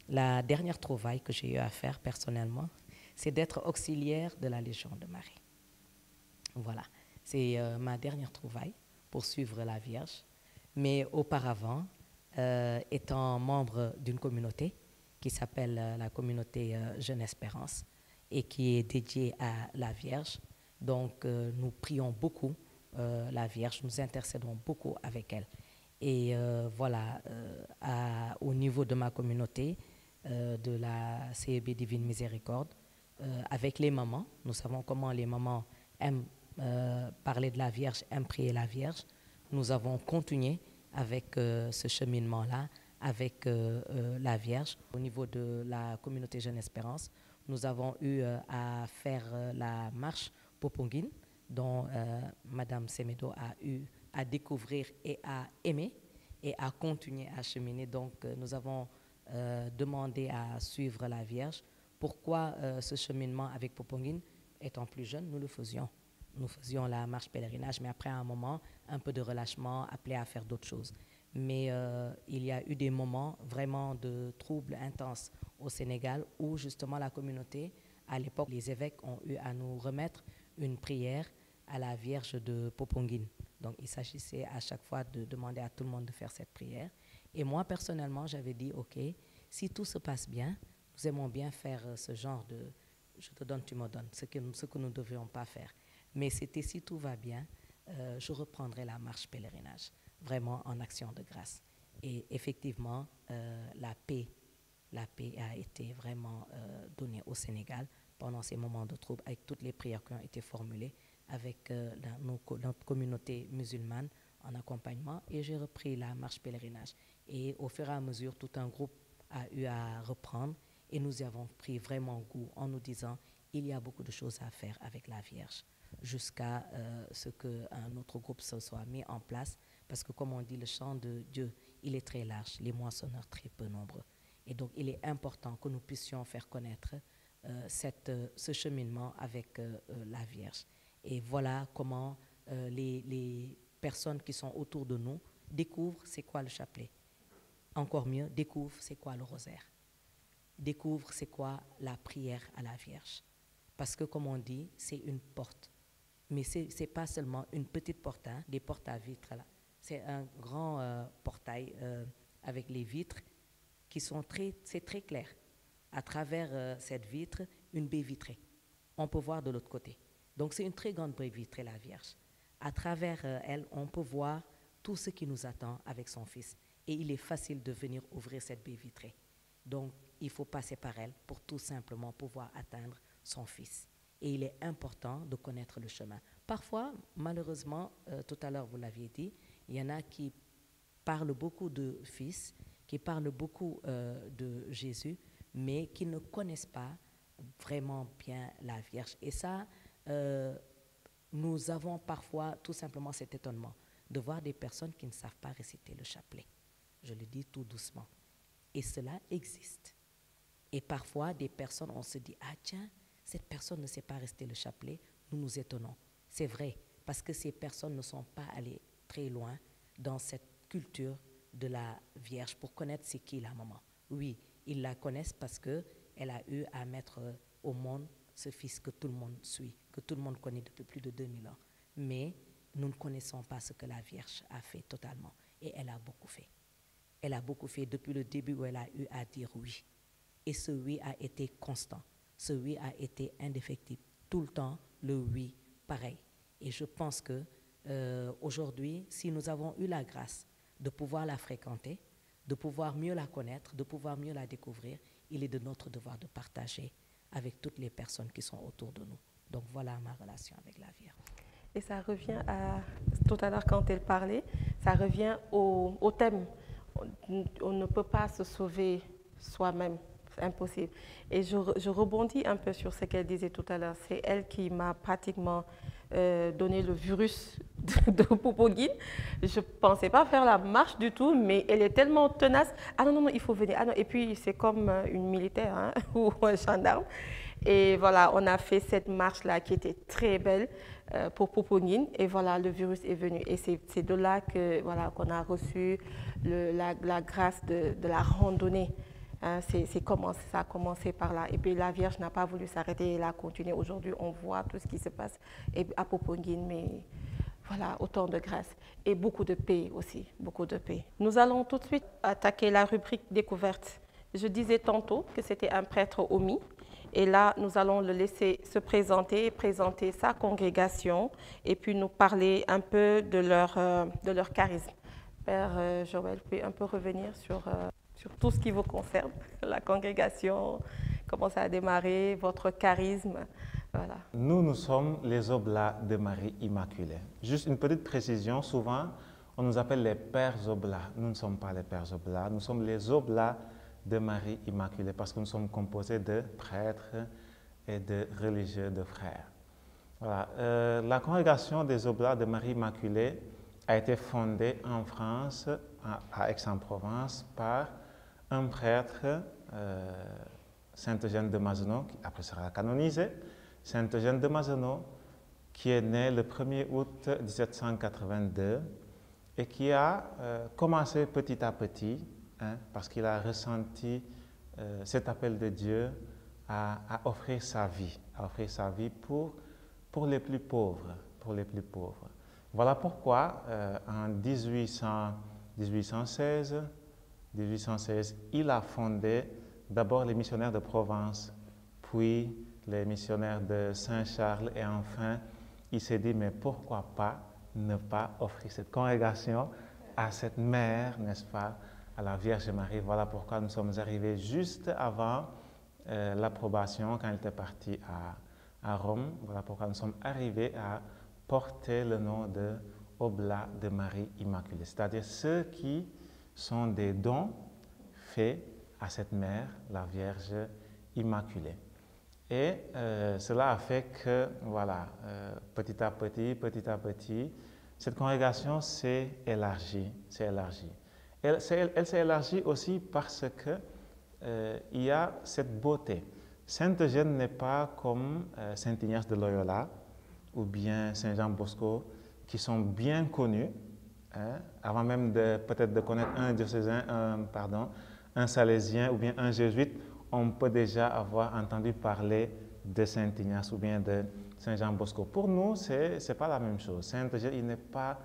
la dernière trouvaille que j'ai eu à faire personnellement, c'est d'être auxiliaire de la Légion de Marie. Voilà, c'est ma dernière trouvaille pour suivre la Vierge. Mais auparavant, étant membre d'une communauté qui s'appelle la communauté Jeune Espérance et qui est dédiée à la Vierge, donc nous prions beaucoup la Vierge, nous intercédons beaucoup avec elle. Et voilà, au niveau de ma communauté, de la CEB Divine Miséricorde, avec les mamans, nous savons comment les mamans aiment parler de la Vierge, aiment prier la Vierge. Nous avons continué avec ce cheminement-là, avec la Vierge. Au niveau de la communauté Jeune Espérance, nous avons eu à faire la marche Poponguine, dont Madame Semedo a eu à découvrir et à aimer et à continuer à cheminer. Donc, nous avons demandé à suivre la Vierge. Pourquoi ce cheminement avec Poponguine? Étant plus jeune, nous le faisions. Nous faisions la marche pèlerinage, mais après un moment, un peu de relâchement, appelé à faire d'autres choses. Mais il y a eu des moments vraiment de troubles intenses au Sénégal où justement la communauté, à l'époque, les évêques ont eu à nous remettre une prière à la Vierge de Poponguine. Donc, il s'agissait à chaque fois de demander à tout le monde de faire cette prière. Et moi, personnellement, j'avais dit, OK, si tout se passe bien, nous aimons bien faire ce genre de « je te donne, tu me donnes », ce que nous ne devrions pas faire. Mais c'était si tout va bien, je reprendrai la marche pèlerinage, vraiment en action de grâce. Et effectivement, la paix a été vraiment donnée au Sénégal pendant ces moments de trouble, avec toutes les prières qui ont été formulées, avec notre communauté musulmane en accompagnement. Et j'ai repris la marche pèlerinage. Et au fur et à mesure, tout un groupe a eu à reprendre. Et nous y avons pris vraiment goût en nous disant, il y a beaucoup de choses à faire avec la Vierge, jusqu'à ce qu'un autre groupe se soit mis en place. Parce que comme on dit, le champ de Dieu, il est très large, les moissonneurs très peu nombreux. Et donc, il est important que nous puissions faire connaître ce cheminement avec la Vierge. Et voilà comment les personnes qui sont autour de nous découvrent c'est quoi le chapelet. Encore mieux, découvrent c'est quoi le rosaire. Découvrent c'est quoi la prière à la Vierge. Parce que comme on dit, c'est une porte. Mais ce n'est pas seulement une petite porte, hein, des portes à vitres là. C'est un grand portail avec les vitres qui sont c'est très clair. À travers cette vitre, une baie vitrée. On peut voir de l'autre côté. Donc c'est une très grande baie vitrée, la Vierge. À travers elle, on peut voir tout ce qui nous attend avec son Fils. Et il est facile de venir ouvrir cette baie vitrée. Donc il faut passer par elle pour tout simplement pouvoir atteindre son Fils. Et il est important de connaître le chemin. Parfois, malheureusement, tout à l'heure vous l'aviez dit, il y en a qui parlent beaucoup de Fils, qui parlent beaucoup de Jésus, mais qui ne connaissent pas vraiment bien la Vierge. Et ça, nous avons parfois tout simplement cet étonnement de voir des personnes qui ne savent pas réciter le chapelet. Je le dis tout doucement. Et cela existe. Et parfois, des personnes, on se dit, ah tiens, cette personne ne sait pas réciter le chapelet, nous nous étonnons. C'est vrai, parce que ces personnes ne sont pas allées très loin dans cette culture de la Vierge pour connaître c'est qui la maman. Oui, ils la connaissent parce qu'elle a eu à mettre au monde ce fils que tout le monde suit, que tout le monde connaît depuis plus de 2000 ans. Mais nous ne connaissons pas ce que la Vierge a fait totalement. Et elle a beaucoup fait. Elle a beaucoup fait depuis le début où elle a eu à dire oui. Et ce oui a été constant. Ce oui a été indéfectible. Tout le temps, le oui, pareil. Et je pense que aujourd'hui, si nous avons eu la grâce de pouvoir la fréquenter, de pouvoir mieux la connaître, de pouvoir mieux la découvrir, il est de notre devoir de partager avec toutes les personnes qui sont autour de nous. Donc voilà ma relation avec la Vierge. Et ça revient à, tout à l'heure quand elle parlait, ça revient au thème. On ne peut pas se sauver soi-même, c'est impossible. Et je rebondis un peu sur ce qu'elle disait tout à l'heure. C'est elle qui m'a pratiquement donné le virus de Popoguine. Je ne pensais pas faire la marche du tout, mais elle est tellement tenace. Ah non, non, non, il faut venir. Ah non. Et puis c'est comme une militaire hein, ou un gendarme. Et voilà, on a fait cette marche-là qui était très belle pour Popoguine. Et voilà, le virus est venu. Et c'est de là que, voilà, qu'on a reçu la grâce de la randonnée. Hein, ça a commencé par là. Et puis la Vierge n'a pas voulu s'arrêter. Elle a continué. Aujourd'hui, on voit tout ce qui se passe à Popoguine. Mais voilà, autant de grâce. Et beaucoup de paix aussi, beaucoup de paix. Nous allons tout de suite attaquer la rubrique découverte. Je disais tantôt que c'était un prêtre omis. Et là, nous allons le laisser se présenter, présenter sa congrégation et puis nous parler un peu de leur charisme. Père Joël, vous pouvez un peu revenir sur tout ce qui vous concerne, la congrégation, comment ça a démarré, votre charisme, voilà. Nous sommes les Oblats de Marie Immaculée. Juste une petite précision, souvent, on nous appelle les Pères Oblats. Nous ne sommes pas les Pères Oblats, nous sommes les Oblats de Marie Immaculée, parce que nous sommes composés de prêtres et de religieux, de frères. Voilà. La congrégation des Oblats de Marie Immaculée a été fondée en France, à Aix-en-Provence, par un prêtre, Saint Eugène de Mazenod, qui après sera canonisé, Saint Eugène de Mazenod, qui est né le 1er août 1782 et qui a commencé petit à petit, parce qu'il a ressenti cet appel de Dieu à offrir sa vie, pour les plus pauvres, Voilà pourquoi en 1816, il a fondé d'abord les missionnaires de Provence, puis les missionnaires de Saint-Charles et enfin, il s'est dit, mais pourquoi pas ne pas offrir cette congrégation à cette mère, n'est-ce pas, à la Vierge Marie. Voilà pourquoi nous sommes arrivés juste avant l'approbation quand elle était partie à Rome. Voilà pourquoi nous sommes arrivés à porter le nom de Oblats de Marie Immaculée, c'est-à-dire ceux qui sont des dons faits à cette mère, la Vierge Immaculée. Et cela a fait que, voilà, petit à petit, cette congrégation s'est élargie. Elle s'est élargie aussi parce que il y a cette beauté. Saint Eugène n'est pas comme Saint Ignace de Loyola ou bien Saint Jean Bosco, qui sont bien connus, hein, avant même peut-être de connaître un diocésain, un salésien ou bien un jésuite, on peut déjà avoir entendu parler de Saint Ignace ou bien de Saint Jean Bosco. Pour nous, ce n'est pas la même chose. Saint Eugène, il n'est pas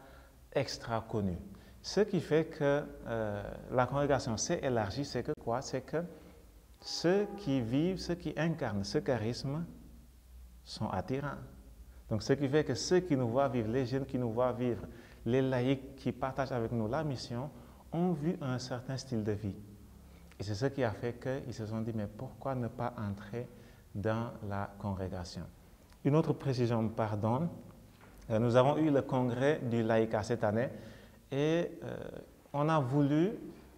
extra connu. Ce qui fait que la congrégation s'est élargie, c'est que quoi? C'est que ceux qui vivent, ceux qui incarnent ce charisme sont attirants. Donc, ce qui fait que ceux qui nous voient vivre, les jeunes qui nous voient vivre, les laïcs qui partagent avec nous la mission, ont vu un certain style de vie. Et c'est ce qui a fait qu'ils se sont dit, mais pourquoi ne pas entrer dans la congrégation? Une autre précision, pardon. Nous avons eu le congrès du laïcat cette année et on a voulu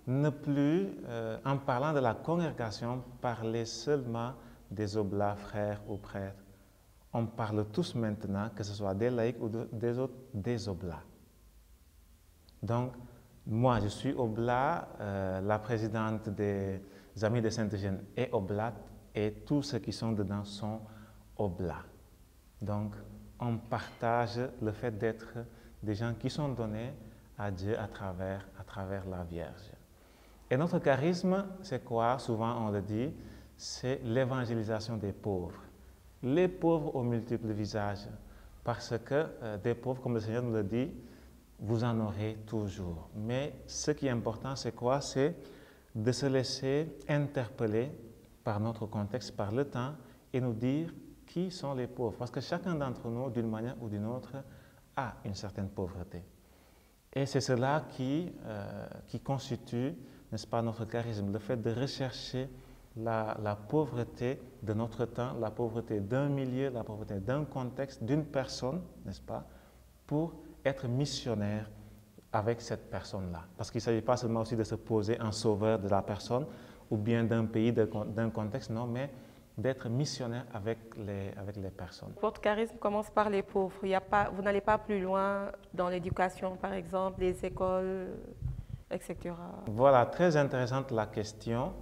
ne plus, en parlant de la congrégation, parler seulement des oblats, frères ou prêtres. On parle tous maintenant, que ce soit des laïcs ou des autres, des oblats. Donc, moi, je suis oblat, la présidente des Amis de Saint-Eugène est oblate et tous ceux qui sont dedans sont oblats. Donc, on partage le fait d'être des gens qui sont donnés à Dieu à travers la Vierge. Et notre charisme, c'est quoi? Souvent on le dit, c'est l'évangélisation des pauvres. Les pauvres aux multiples visages, parce que des pauvres, comme le Seigneur nous le dit, vous en aurez toujours. Mais ce qui est important, c'est quoi? C'est de se laisser interpeller par notre contexte, par le temps, et nous dire qui sont les pauvres. Parce que chacun d'entre nous, d'une manière ou d'une autre, a une certaine pauvreté. Et c'est cela qui constitue, n'est-ce pas, notre charisme, le fait de rechercher la pauvreté de notre temps, la pauvreté d'un milieu, la pauvreté d'un contexte, d'une personne, n'est-ce pas, pour être missionnaire avec cette personne-là. Parce qu'il ne s'agit pas seulement aussi de se poser en sauveur de la personne ou bien d'un pays, d'un contexte, non, mais d'être missionnaire avec les personnes. Votre charisme commence par les pauvres. Vous n'allez pas plus loin dans l'éducation, par exemple, les écoles, etc. Voilà, très intéressante la question.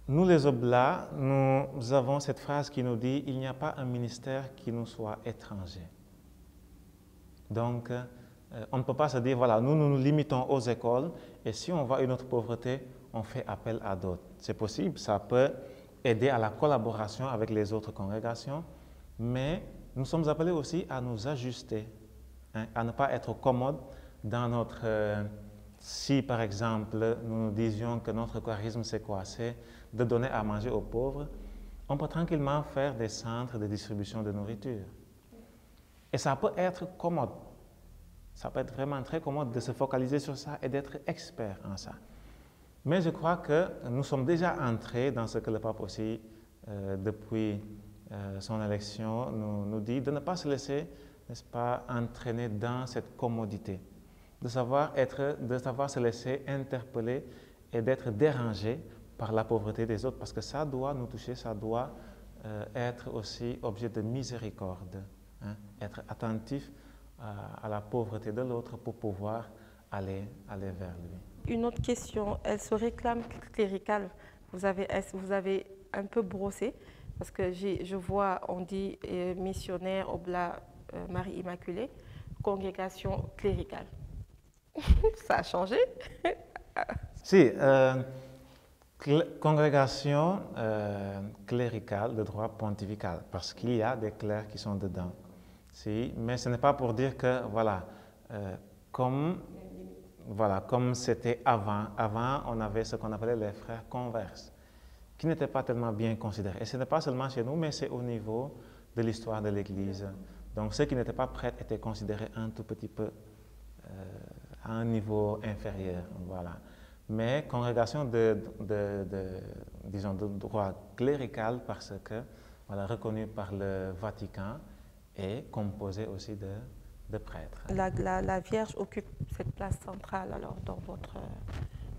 Nous les Oblats, nous avons cette phrase qui nous dit « Il n'y a pas un ministère qui nous soit étranger ». Donc, on ne peut pas se dire, voilà, nous nous limitons aux écoles et si on voit une autre pauvreté, on fait appel à d'autres. C'est possible, ça peut aider à la collaboration avec les autres congrégations, mais nous sommes appelés aussi à nous ajuster, hein, à ne pas être commodes dans notre... si, par exemple, nous disions que notre charisme, c'est quoi? C'est de donner à manger aux pauvres, on peut tranquillement faire des centres de distribution de nourriture. Et ça peut être commode. Ça peut être vraiment très commode de se focaliser sur ça et d'être expert en ça. Mais je crois que nous sommes déjà entrés dans ce que le pape aussi, depuis son élection, nous dit, de ne pas se laisser, n'est-ce pas, entraîner dans cette commodité, de savoir se laisser interpeller et d'être dérangé par la pauvreté des autres, parce que ça doit nous toucher, ça doit être aussi objet de miséricorde, hein, être attentif à la pauvreté de l'autre pour pouvoir aller vers lui. Une autre question, elle se réclame cléricale. Vous avez un peu brossé, parce que je vois, on dit missionnaire, oblat, Marie Immaculée, congrégation cléricale. Ça a changé? Si, congrégation cléricale de droit pontifical, parce qu'il y a des clercs qui sont dedans. Si, mais ce n'est pas pour dire que, voilà, comme c'était avant on avait ce qu'on appelait les frères converses, qui n'étaient pas tellement bien considérés. Et ce n'est pas seulement chez nous, mais c'est au niveau de l'histoire de l'Église. Donc ceux qui n'étaient pas prêtres étaient considérés un tout petit peu à un niveau inférieur. Voilà. Mais congrégation disons, de droit clérical, parce que, voilà, reconnue par le Vatican, et composée aussi de prêtres. La Vierge occupe cette place centrale alors dans votre...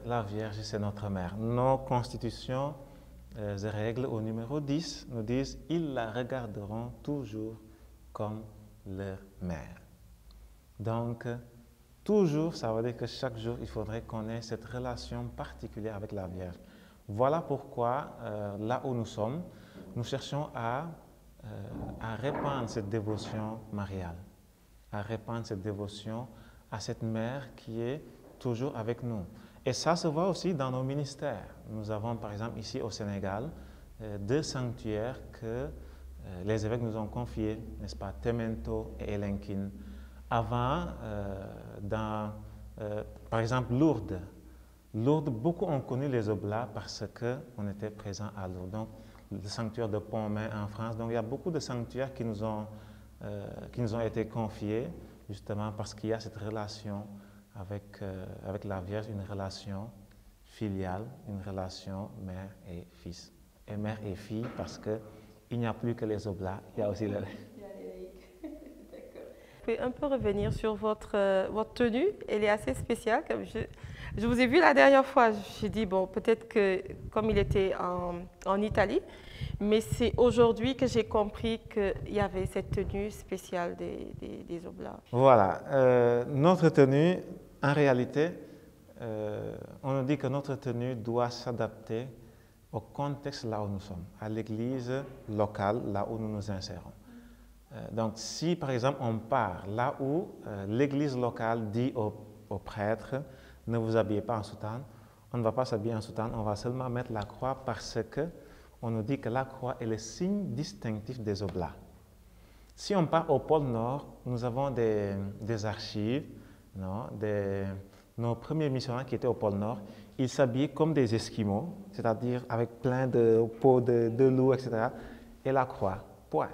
La Vierge, c'est notre mère. Nos constitutions et règles au numéro 10 nous disent « Ils la regarderont toujours comme leur mère ». Donc, toujours, ça veut dire que chaque jour, il faudrait qu'on ait cette relation particulière avec la Vierge. Voilà pourquoi, là où nous sommes, nous cherchons à répandre cette dévotion mariale, à répandre cette dévotion à cette mère qui est toujours avec nous. Et ça se voit aussi dans nos ministères. Nous avons par exemple ici au Sénégal 2 sanctuaires que les évêques nous ont confiés, n'est-ce pas, Temento et Elenkin. Avant, par exemple Lourdes. Lourdes, beaucoup ont connu les Oblats parce qu'on était présents à Lourdes. Donc, le sanctuaire de Pontmain en France. Donc, il y a beaucoup de sanctuaires qui nous ont été confiés, justement parce qu'il y a cette relation avec la Vierge, une relation filiale, une relation mère et fils. Et mère et fille, parce qu'il n'y a plus que les Oblats, il y a aussi les laïcs. Vous pouvez un peu revenir sur votre tenue, elle est assez spéciale. Comme je vous ai vu la dernière fois, j'ai dit, bon, peut-être que comme il était en Italie, mais c'est aujourd'hui que j'ai compris qu'il y avait cette tenue spéciale des Oblats. Voilà, notre tenue, en réalité, on nous dit que notre tenue doit s'adapter au contexte là où nous sommes, à l'église locale, là où nous nous insérons. Donc, si par exemple on part là où l'église locale dit aux prêtres, ne vous habillez pas en soutane, on ne va pas s'habiller en soutane, on va seulement mettre la croix parce qu'on nous dit que la croix est le signe distinctif des Oblats. Si on part au pôle Nord, nous avons des archives, non, nos premiers missionnaires qui étaient au pôle Nord, ils s'habillaient comme des Esquimaux, c'est-à-dire avec plein de peaux de loup, etc. Et la croix, point.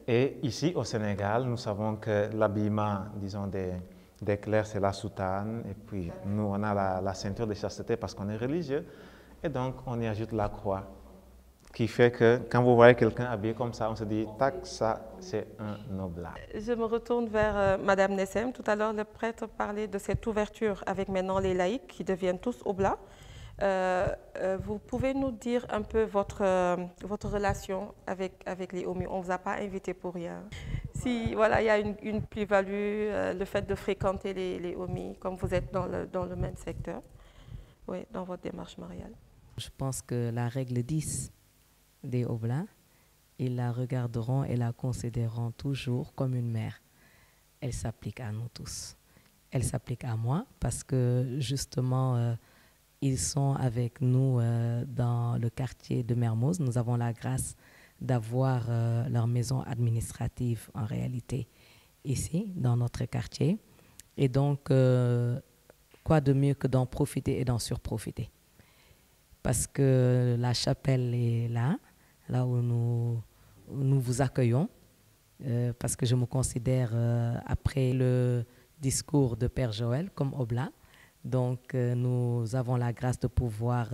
Et ici, au Sénégal, nous savons que l'habillement, disons, des clercs, c'est la soutane. Et puis, nous, on a la ceinture de chasteté parce qu'on est religieux. Et donc, on y ajoute la croix, qui fait que quand vous voyez quelqu'un habillé comme ça, on se dit, tac, ça, c'est un oblat. Je me retourne vers Madame Nessem. Tout à l'heure, le prêtre parlait de cette ouverture avec maintenant les laïcs qui deviennent tous oblats. Vous pouvez nous dire un peu votre relation avec les OMI? On ne vous a pas invité pour rien. Si voilà, il y a une plus-value, le fait de fréquenter les OMI, comme vous êtes dans le même secteur, oui, dans votre démarche mariale. Je pense que la règle 10 des Oblats, ils la regarderont et la considéreront toujours comme une mère. Elle s'applique à nous tous. Elle s'applique à moi parce que justement, ils sont avec nous dans le quartier de Mermoz. Nous avons la grâce d'avoir leur maison administrative en réalité ici, dans notre quartier. Et donc, quoi de mieux que d'en profiter et d'en surprofiter? Parce que la chapelle est là où nous vous accueillons, parce que je me considère, après le discours de Père Joël, comme oblat. Donc, nous avons la grâce de pouvoir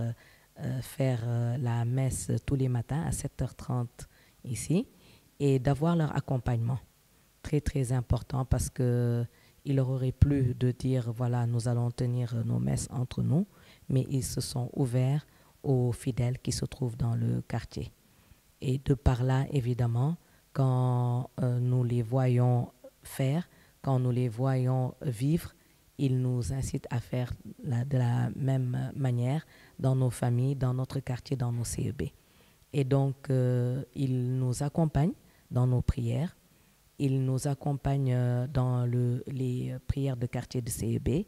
faire la messe tous les matins à 7h30 ici et d'avoir leur accompagnement. Très, très important parce qu'il leur aurait plu de dire, voilà, nous allons tenir nos messes entre nous, mais ils se sont ouverts aux fidèles qui se trouvent dans le quartier. Et de par là, évidemment, quand nous les voyons faire, quand nous les voyons vivre, ils nous incitent à faire de la même manière dans nos familles, dans notre quartier, dans nos CEB. Et donc, ils nous accompagnent dans nos prières. Ils nous accompagnent dans les prières de quartier de CEB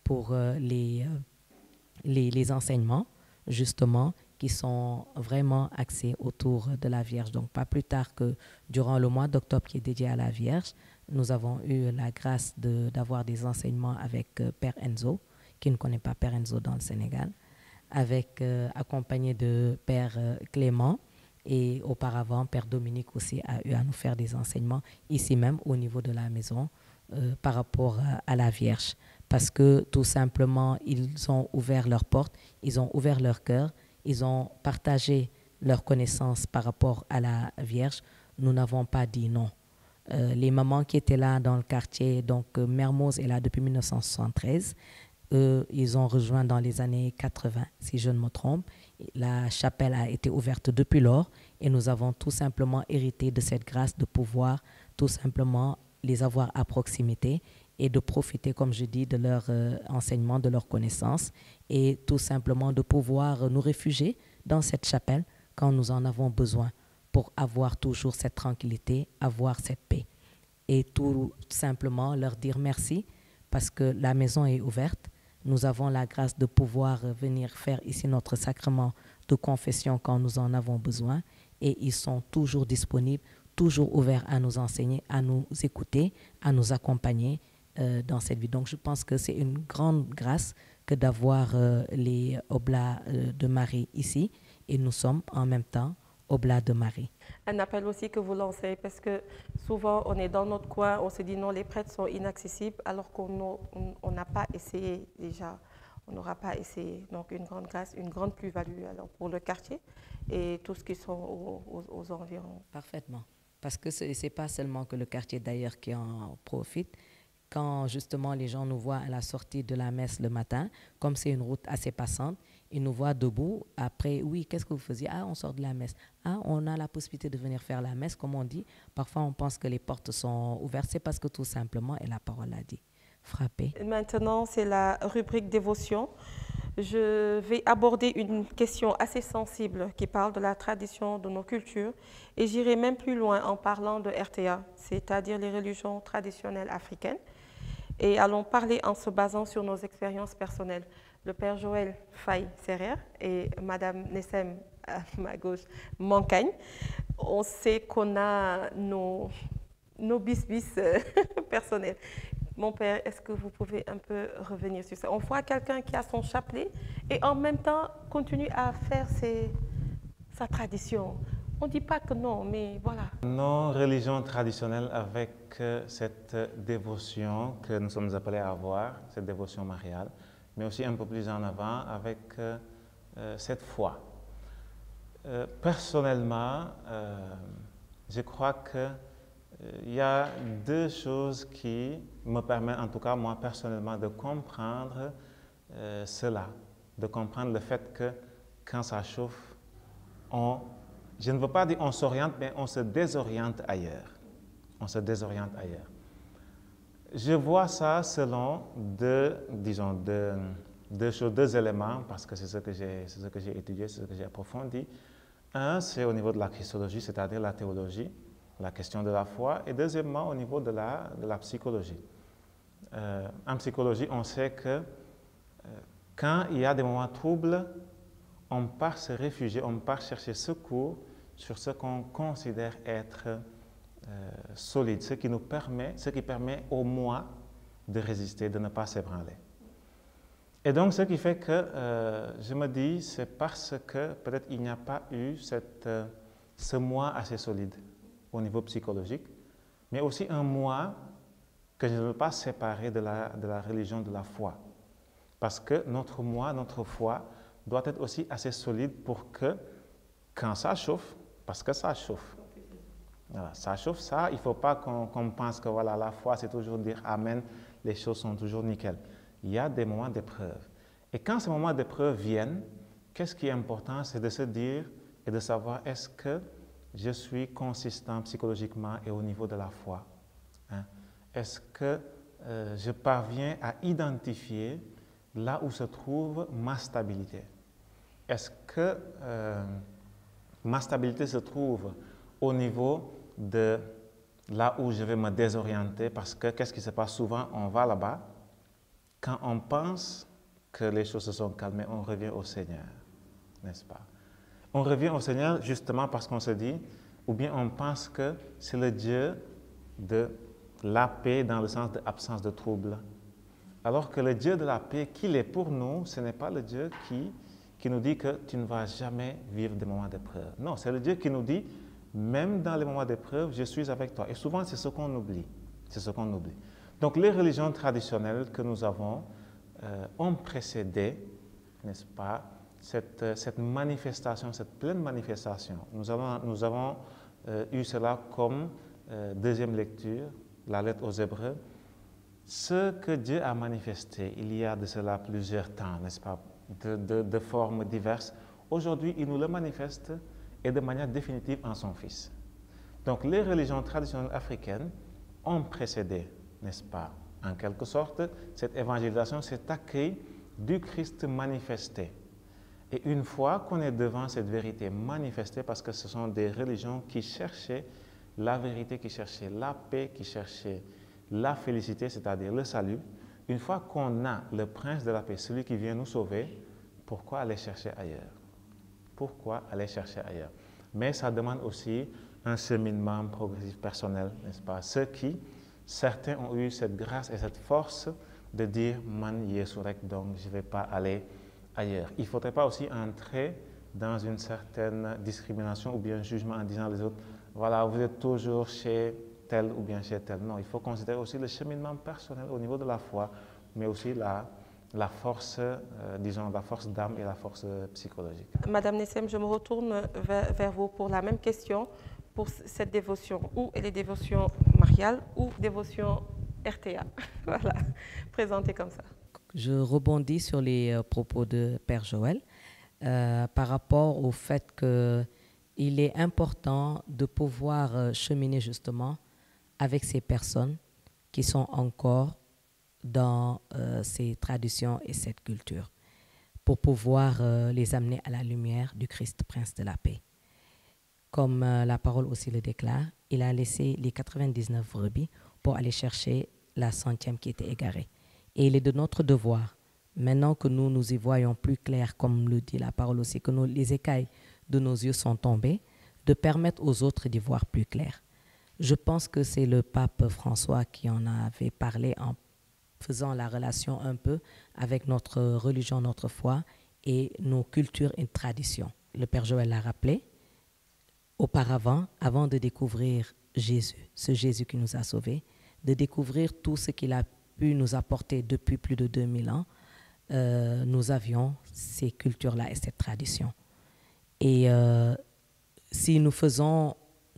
pour les enseignements, justement, qui sont vraiment axés autour de la Vierge. Donc, pas plus tard que durant le mois d'octobre qui est dédié à la Vierge, nous avons eu la grâce d'avoir des enseignements avec Père Enzo, qui ne connaît pas Père Enzo dans le Sénégal, accompagné de Père Clément, et auparavant, Père Dominique aussi a eu à nous faire des enseignements ici même au niveau de la maison par rapport à la Vierge. Parce que tout simplement, ils ont ouvert leurs portes, ils ont ouvert leur cœur, ils ont partagé leurs connaissances par rapport à la Vierge. Nous n'avons pas dit non. Les mamans qui étaient là dans le quartier, donc Mermoz est là depuis 1973, ils ont rejoint dans les années 80, si je ne me trompe. La chapelle a été ouverte depuis lors et nous avons tout simplement hérité de cette grâce de pouvoir tout simplement les avoir à proximité et de profiter, comme je dis, de leur enseignement, de leurs connaissances et tout simplement de pouvoir nous réfugier dans cette chapelle quand nous en avons besoin pour avoir toujours cette tranquillité, avoir cette paix. Et tout simplement leur dire merci parce que la maison est ouverte. Nous avons la grâce de pouvoir venir faire ici notre sacrement de confession quand nous en avons besoin et ils sont toujours disponibles, toujours ouverts à nous enseigner, à nous écouter, à nous accompagner dans cette vie. Donc je pense que c'est une grande grâce que d'avoir les Oblats de Marie ici et nous sommes en même temps Oblats de Marie. Un appel aussi que vous lancez parce que souvent on est dans notre coin, on se dit non, les prêtres sont inaccessibles alors qu'on n'a pas essayé déjà, on n'aura pas essayé. Donc une grande grâce, une grande plus-value alors pour le quartier et tous qui sont aux environs. Parfaitement, parce que ce n'est pas seulement que le quartier d'ailleurs qui en profite. Quand justement les gens nous voient à la sortie de la messe le matin, comme c'est une route assez passante, ils nous voient debout. Après, oui, qu'est-ce que vous faisiez? Ah, on sort de la messe. Ah, on a la possibilité de venir faire la messe, comme on dit. Parfois, on pense que les portes sont ouvertes. C'est parce que tout simplement, et la parole a dit, frappez. Maintenant, c'est la rubrique dévotion. Je vais aborder une question assez sensible qui parle de la tradition de nos cultures et j'irai même plus loin en parlant de RTA, c'est-à-dire les religions traditionnelles africaines. Et allons parler en se basant sur nos expériences personnelles. Le père Joël Faye Serrer et Madame Nessem, à ma gauche, Mancagne, on sait qu'on a nos bis personnels. Mon père, est-ce que vous pouvez un peu revenir sur ça? On voit quelqu'un qui a son chapelet et en même temps continue à faire sa tradition. On ne dit pas que non, mais voilà. Nos religions traditionnelles avec cette dévotion que nous sommes appelés à avoir, cette dévotion mariale, mais aussi un peu plus en avant avec cette foi. Personnellement, je crois qu'il y a deux choses qui me permettent, en tout cas moi personnellement, de comprendre cela, de comprendre le fait que quand ça chauffe, je ne veux pas dire on s'oriente, mais on se désoriente ailleurs. On se désoriente ailleurs. Je vois ça selon deux éléments, parce que c'est ce que j'ai étudié, c'est ce que j'ai approfondi. Un, c'est au niveau de la christologie, c'est-à-dire la théologie, la question de la foi, et deuxièmement, au niveau de la psychologie. En psychologie, on sait que quand il y a des moments troubles, on part se réfugier, on part chercher secours sur ce qu'on considère être solide, ce qui permet au moi de résister, de ne pas s'ébranler. Et donc, ce qui fait que je me dis, c'est parce que peut-être il n'y a pas eu ce moi assez solide au niveau psychologique, mais aussi un moi que je ne veux pas séparer de la religion, de la foi. Parce que notre moi, notre foi, doit être aussi assez solide pour que, quand ça chauffe, parce que ça chauffe, voilà, ça chauffe, ça, il ne faut pas qu'on pense que voilà, la foi, c'est toujours dire Amen, les choses sont toujours nickel. Il y a des moments d'épreuve. Et quand ces moments d'épreuve viennent, qu'est-ce qui est important? C'est de se dire et de savoir est-ce que je suis consistant psychologiquement et au niveau de la foi? Hein? Est-ce que je parviens à identifier là où se trouve ma stabilité? Est-ce que ma stabilité se trouve au niveau de là où je vais me désorienter? Parce que qu'est-ce qui se passe souvent? On va là-bas. Quand on pense que les choses se sont calmées, on revient au Seigneur, n'est-ce pas? On revient au Seigneur justement parce qu'on se dit, ou bien on pense que c'est le Dieu de la paix dans le sens d'absence de trouble. Alors que le Dieu de la paix qu'il est pour nous, ce n'est pas le Dieu qui nous dit que tu ne vas jamais vivre des moments d'épreuve. Non, c'est le Dieu qui nous dit, même dans les moments d'épreuve, je suis avec toi. Et souvent, c'est ce qu'on oublie. C'est ce qu'on oublie. Donc, les religions traditionnelles que nous avons ont précédé, n'est-ce pas, cette manifestation, cette pleine manifestation. Nous avons eu cela comme deuxième lecture, la lettre aux Hébreux. Ce que Dieu a manifesté, il y a de cela plusieurs temps, n'est-ce pas, de formes diverses. Aujourd'hui, il nous le manifeste et de manière définitive en son Fils. Donc, les religions traditionnelles africaines ont précédé, n'est-ce pas, en quelque sorte, cette évangélisation, cet accueil du Christ manifesté. Et une fois qu'on est devant cette vérité manifestée, parce que ce sont des religions qui cherchaient la vérité, qui cherchaient la paix, qui cherchaient la félicité, c'est-à-dire le salut, une fois qu'on a le prince de la paix, celui qui vient nous sauver, pourquoi aller chercher ailleurs? Pourquoi aller chercher ailleurs? Mais ça demande aussi un cheminement progressif personnel, n'est-ce pas? Certains ont eu cette grâce et cette force de dire « Man Yesu rek, donc je ne vais pas aller ailleurs ». Il ne faudrait pas aussi entrer dans une certaine discrimination ou bien jugement en disant les autres « Voilà, vous êtes toujours chez tel ou bien chez tel ». Non, il faut considérer aussi le cheminement personnel au niveau de la foi, mais aussi la force, disons, la force d'âme et la force psychologique. Madame Nessem, je me retourne vers vous pour la même question, pour cette dévotion. Où est les dévotions mariales ou dévotion RTA? Voilà, présentée comme ça. Je rebondis sur les propos de Père Joël par rapport au fait qu'il est important de pouvoir cheminer justement avec ces personnes qui sont encore dans ces traditions et cette culture. pour pouvoir les amener à la lumière du Christ, Prince de la paix. Comme la parole aussi le déclare, il a laissé les 99 brebis pour aller chercher la 100e qui était égarée. Et il est de notre devoir, maintenant que nous y voyons plus clair, comme le dit la parole aussi, que les écailles de nos yeux sont tombées, de permettre aux autres d'y voir plus clair. Je pense que c'est le pape François qui en avait parlé en faisant la relation un peu avec notre religion, notre foi et nos cultures et traditions. Le Père Joël l'a rappelé, auparavant, avant de découvrir Jésus, ce Jésus qui nous a sauvés, de découvrir tout ce qu'il a pu nous apporter depuis plus de 2000 ans, nous avions ces cultures-là et cette tradition. Et si nous faisons,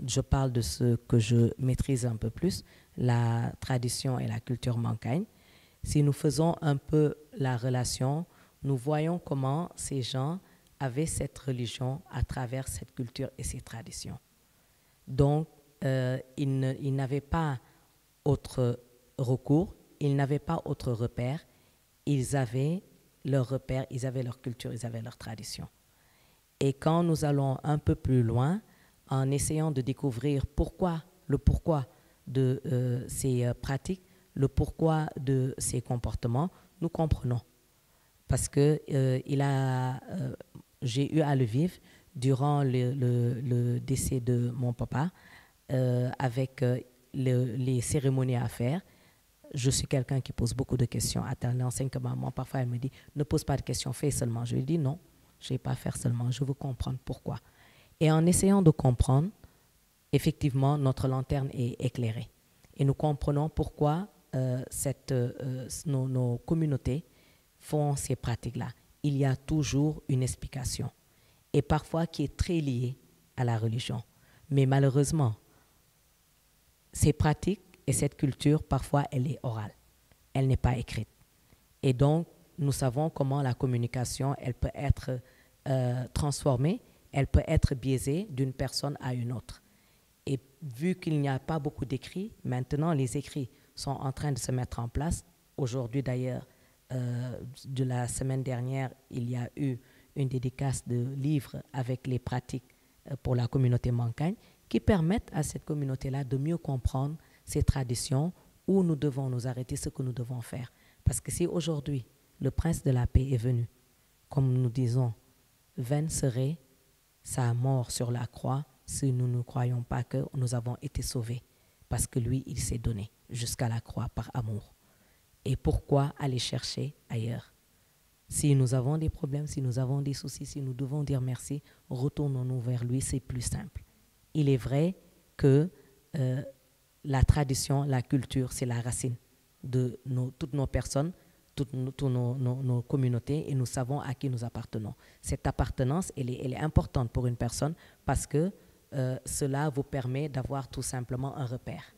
je parle de ce que je maîtrise un peu plus, la tradition et la culture mancagne, si nous faisons un peu la relation, nous voyons comment ces gens avaient cette religion à travers cette culture et ces traditions. Donc, ils n'avaient pas autre recours, ils n'avaient pas autre repère, ils avaient leur repère, ils avaient leur culture, ils avaient leur tradition. Et quand nous allons un peu plus loin, en essayant de découvrir le pourquoi de ces pratiques, le pourquoi de ces comportements, nous comprenons. Parce que j'ai eu à le vivre durant le décès de mon papa, avec les cérémonies à faire. Je suis quelqu'un qui pose beaucoup de questions. À tel enseigne que maman, parfois, elle me dit, ne pose pas de questions, fais seulement. Je lui dis, non, je ne vais pas faire seulement, je veux comprendre pourquoi. Et en essayant de comprendre, effectivement, notre lanterne est éclairée. Et nous comprenons pourquoi nos communautés font ces pratiques-là. Il y a toujours une explication, et parfois qui est très liée à la religion. Mais malheureusement, ces pratiques et cette culture, parfois, elle est orale. Elle n'est pas écrite. Et donc, nous savons comment la communication, elle peut être transformée, elle peut être biaisée d'une personne à une autre. Et vu qu'il n'y a pas beaucoup d'écrits, maintenant, les écrits sont en train de se mettre en place. Aujourd'hui, d'ailleurs, de la semaine dernière, il y a eu une dédicace de livres avec les pratiques pour la communauté mancagne qui permettent à cette communauté-là de mieux comprendre ces traditions, où nous devons nous arrêter, ce que nous devons faire. Parce que si aujourd'hui, le prince de la paix est venu, comme nous disons, vaine serait sa mort sur la croix si nous ne croyons pas que nous avons été sauvés. Parce que lui, il s'est donné jusqu'à la croix par amour. Et pourquoi aller chercher ailleurs? Si nous avons des problèmes, si nous avons des soucis, si nous devons dire merci, retournons-nous vers lui, c'est plus simple. Il est vrai que la tradition, la culture, c'est la racine de toutes nos personnes, toutes nos communautés, et nous savons à qui nous appartenons. Cette appartenance, elle est importante pour une personne parce que cela vous permet d'avoir tout simplement un repère.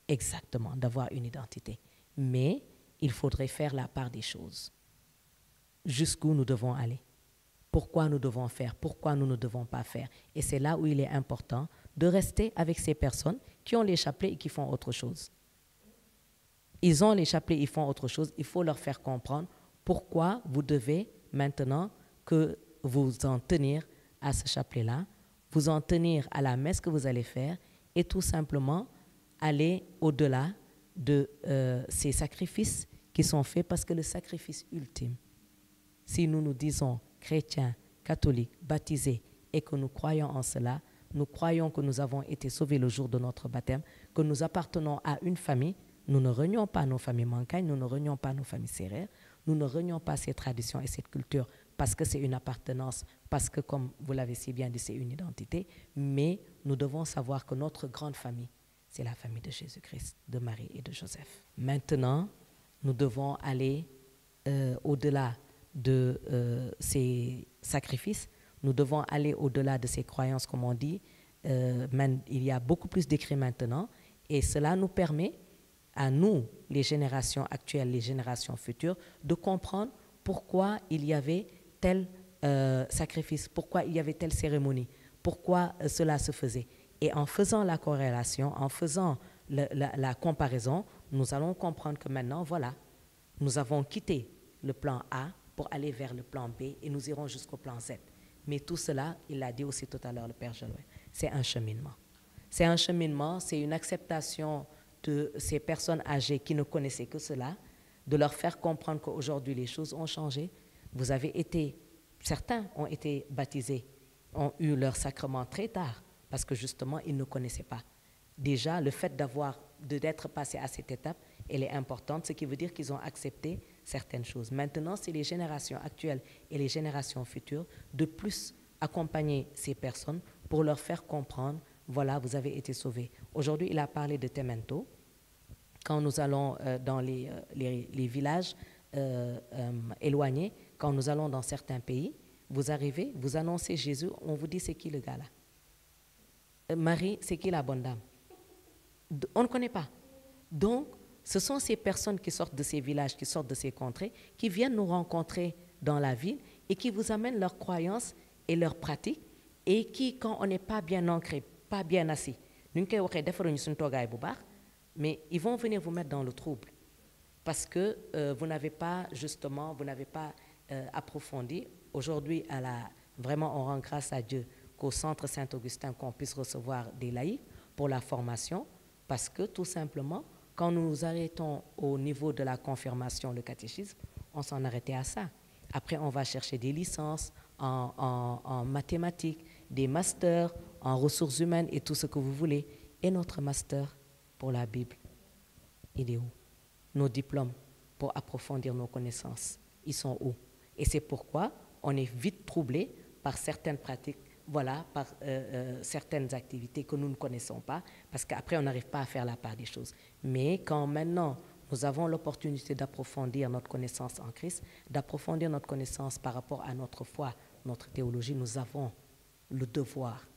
Exactement, d'avoir une identité. Mais il faudrait faire la part des choses. Jusqu'où nous devons aller? Pourquoi nous devons faire? Pourquoi nous ne devons pas faire? Et c'est là où il est important de rester avec ces personnes qui ont les chapelets et qui font autre chose. Ils ont les chapelets, ils font autre chose. Il faut leur faire comprendre pourquoi vous devez, maintenant que vous en tenir à ce chapelet-là, vous en tenir à la messe que vous allez faire et tout simplement aller au-delà de ces sacrifices qui sont faits, parce que le sacrifice ultime, si nous nous disons chrétiens, catholiques, baptisés et que nous croyons en cela, nous croyons que nous avons été sauvés le jour de notre baptême, que nous appartenons à une famille, nous ne renions pas nos familles mancagnes, nous ne renions pas nos familles sérères, nous ne renions pas ces traditions et cette culture parce que c'est une appartenance, parce que comme vous l'avez si bien dit, c'est une identité, mais nous devons savoir que notre grande famille, c'est la famille de Jésus-Christ, de Marie et de Joseph. Maintenant, nous devons aller au-delà de ces sacrifices, nous devons aller au-delà de ces croyances, comme on dit. Il y a beaucoup plus d'écrits maintenant, et cela nous permet, à nous, les générations actuelles, les générations futures, de comprendre pourquoi il y avait tel sacrifice, pourquoi il y avait telle cérémonie, pourquoi cela se faisait. Et en faisant la corrélation, en faisant la comparaison, nous allons comprendre que maintenant, voilà, nous avons quitté le plan A pour aller vers le plan B et nous irons jusqu'au plan Z. Mais tout cela, il l'a dit aussi tout à l'heure, le Père Joël, c'est un cheminement. C'est un cheminement, c'est une acceptation de ces personnes âgées qui ne connaissaient que cela, de leur faire comprendre qu'aujourd'hui les choses ont changé. Vous avez été, certains ont été baptisés, ont eu leur sacrement très tard, parce que justement, ils ne connaissaient pas. Déjà, le fait d'être passé à cette étape, elle est importante, ce qui veut dire qu'ils ont accepté certaines choses. Maintenant, c'est les générations actuelles et les générations futures de plus accompagner ces personnes pour leur faire comprendre, voilà, vous avez été sauvés. Aujourd'hui, il a parlé de Temento. Quand nous allons dans les villages éloignés, quand nous allons dans certains pays, vous arrivez, vous annoncez Jésus, on vous dit c'est qui le gars là? Marie, c'est qui la bonne dame? On ne connaît pas. Donc, ce sont ces personnes qui sortent de ces villages, qui sortent de ces contrées, qui viennent nous rencontrer dans la ville et qui vous amènent leurs croyances et leurs pratiques et qui, quand on n'est pas bien ancré, pas bien assis, mais ils vont venir vous mettre dans le trouble parce que vous n'avez pas, justement, approfondi. Aujourd'hui, vraiment, on rend grâce à Dieu qu'au Centre Saint-Augustin, qu'on puisse recevoir des laïcs pour la formation, parce que tout simplement, quand nous nous arrêtons au niveau de la confirmation, le catéchisme, on s'en arrêtait à ça. Après, on va chercher des licences en mathématiques, des masters en ressources humaines et tout ce que vous voulez. Et notre master pour la Bible, il est où? Nos diplômes pour approfondir nos connaissances, ils sont où? Et c'est pourquoi on est vite troublé par certaines pratiques, voilà, par certaines activités que nous ne connaissons pas, parce qu'après, on n'arrive pas à faire la part des choses. Mais quand maintenant, nous avons l'opportunité d'approfondir notre connaissance en Christ, d'approfondir notre connaissance par rapport à notre foi, notre théologie, nous avons le devoir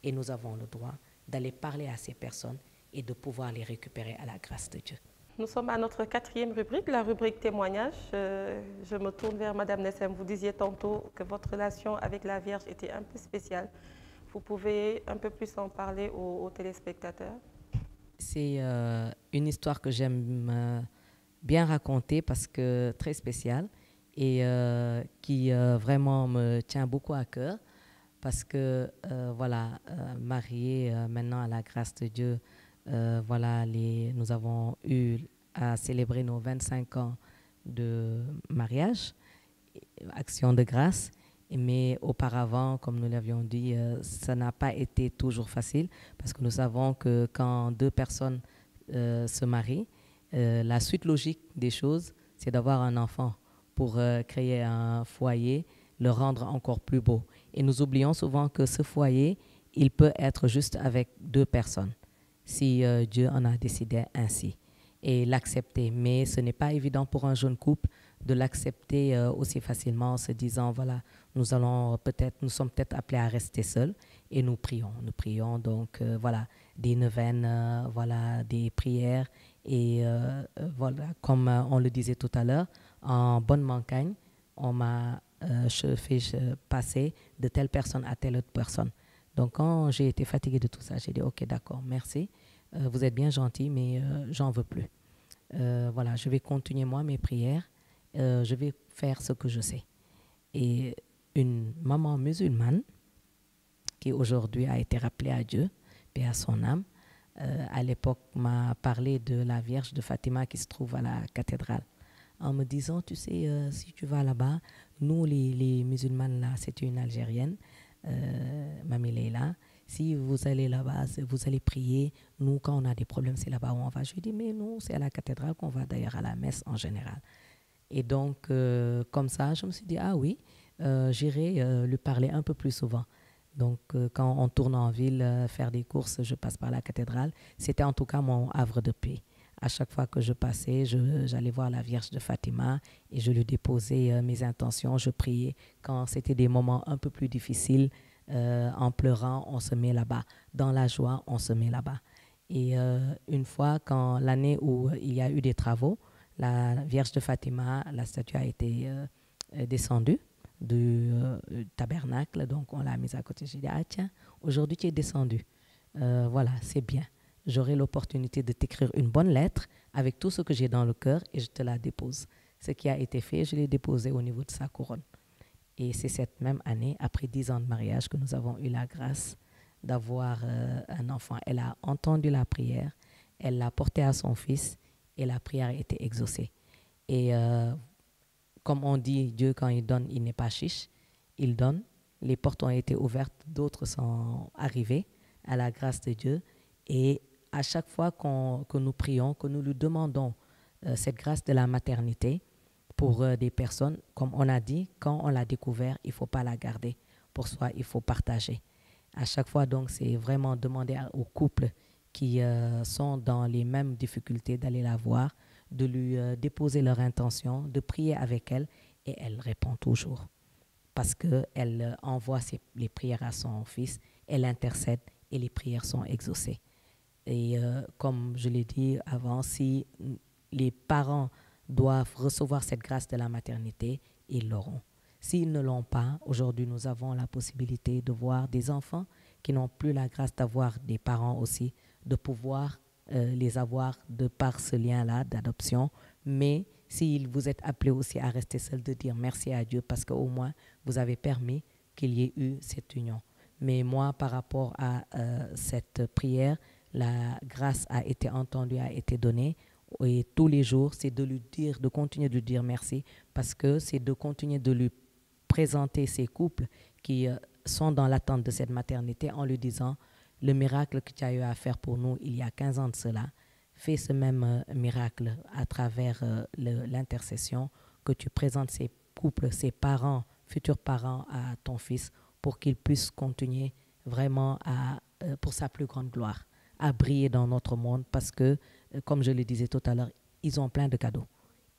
et nous avons le droit d'aller parler à ces personnes et de pouvoir les récupérer à la grâce de Dieu. Nous sommes à notre 4e rubrique, la rubrique témoignage. Je me tourne vers Madame Nessem. Vous disiez tantôt que votre relation avec la Vierge était un peu spéciale. Vous pouvez un peu plus en parler aux téléspectateurs? C'est une histoire que j'aime bien raconter parce que très spéciale et qui vraiment me tient beaucoup à cœur parce que voilà, mariée maintenant à la grâce de Dieu, voilà, nous avons eu à célébrer nos 25 ans de mariage, action de grâce. Mais auparavant, comme nous l'avions dit, ça n'a pas été toujours facile parce que nous savons que quand deux personnes se marient, la suite logique des choses, c'est d'avoir un enfant pour créer un foyer, le rendre encore plus beau. Et nous oublions souvent que ce foyer, il peut être juste avec deux personnes, si Dieu en a décidé ainsi, et l'accepter. Mais ce n'est pas évident pour un jeune couple de l'accepter aussi facilement en se disant, voilà, nous sommes peut-être appelés à rester seuls et nous prions donc voilà, des neuvaines, voilà, des prières et voilà, comme on le disait tout à l'heure, en bonne mancagne, on m'a fait passer de telle personne à telle autre personne. Donc quand j'ai été fatiguée de tout ça, j'ai dit ok, d'accord, merci, vous êtes bien gentil, mais j'en veux plus. Voilà, je vais continuer moi mes prières, je vais faire ce que je sais. Et une maman musulmane qui aujourd'hui a été rappelée à Dieu, paix à son âme, à l'époque m'a parlé de la Vierge de Fatima qui se trouve à la cathédrale, en me disant, tu sais, si tu vas là-bas, nous les musulmanes là, c'est une Algérienne, Mamie Leila, si vous allez là-bas, vous allez prier, nous quand on a des problèmes, c'est là-bas où on va. Je lui ai dit, mais nous, c'est à la cathédrale qu'on va, d'ailleurs à la messe en général. Et donc, comme ça, je me suis dit, ah oui, j'irai lui parler un peu plus souvent. Donc, quand on tourne en ville, faire des courses, je passe par la cathédrale. C'était en tout cas mon havre de paix. À chaque fois que je passais, j'allais voir la Vierge de Fatima et je lui déposais mes intentions, je priais. Quand c'était des moments un peu plus difficiles, en pleurant, on se met là-bas. Dans la joie, on se met là-bas. Et une fois, quand l'année où il y a eu des travaux, la Vierge de Fatima, la statue a été descendue du tabernacle, donc on l'a mise à côté. J'ai dit, ah tiens, aujourd'hui tu es descendue. Voilà, c'est bien. J'aurai l'opportunité de t'écrire une bonne lettre avec tout ce que j'ai dans le cœur et je te la dépose. Ce qui a été fait, je l'ai déposé au niveau de sa couronne. Et c'est cette même année, après 10 ans de mariage, que nous avons eu la grâce d'avoir un enfant. Elle a entendu la prière, elle l'a porté à son fils et la prière a été exaucée. Et comme on dit, Dieu, quand il donne, il n'est pas chiche, il donne. Les portes ont été ouvertes, d'autres sont arrivés à la grâce de Dieu. Et à chaque fois que nous prions, que nous lui demandons cette grâce de la maternité pour des personnes, comme on a dit, quand on l'a découvert, il ne faut pas la garder. Pour soi, il faut partager. À chaque fois, donc, c'est vraiment demander aux couples qui sont dans les mêmes difficultés d'aller la voir, de lui déposer leur intention, de prier avec elle, et elle répond toujours. Parce qu'elle envoie les prières à son fils, elle intercède et les prières sont exaucées. Et comme je l'ai dit avant, si les parents doivent recevoir cette grâce de la maternité, ils l'auront. S'ils ne l'ont pas, aujourd'hui nous avons la possibilité de voir des enfants qui n'ont plus la grâce d'avoir des parents aussi, de pouvoir les avoir de par ce lien-là d'adoption. Mais si vous êtes appelés aussi à rester seul, de dire merci à Dieu parce qu'au moins vous avez permis qu'il y ait eu cette union. Mais moi, par rapport à cette prière, la grâce a été entendue, a été donnée. Et tous les jours, c'est de lui dire, de continuer de lui dire merci, parce que c'est de continuer de lui présenter ces couples qui sont dans l'attente de cette maternité en lui disant le miracle que tu as eu à faire pour nous il y a 15 ans de cela, fais ce même miracle à travers l'intercession, que tu présentes ces couples, ces parents, futurs parents à ton fils pour qu'il puisse continuer vraiment pour sa plus grande gloire, à briller dans notre monde parce que, comme je le disais tout à l'heure, ils ont plein de cadeaux.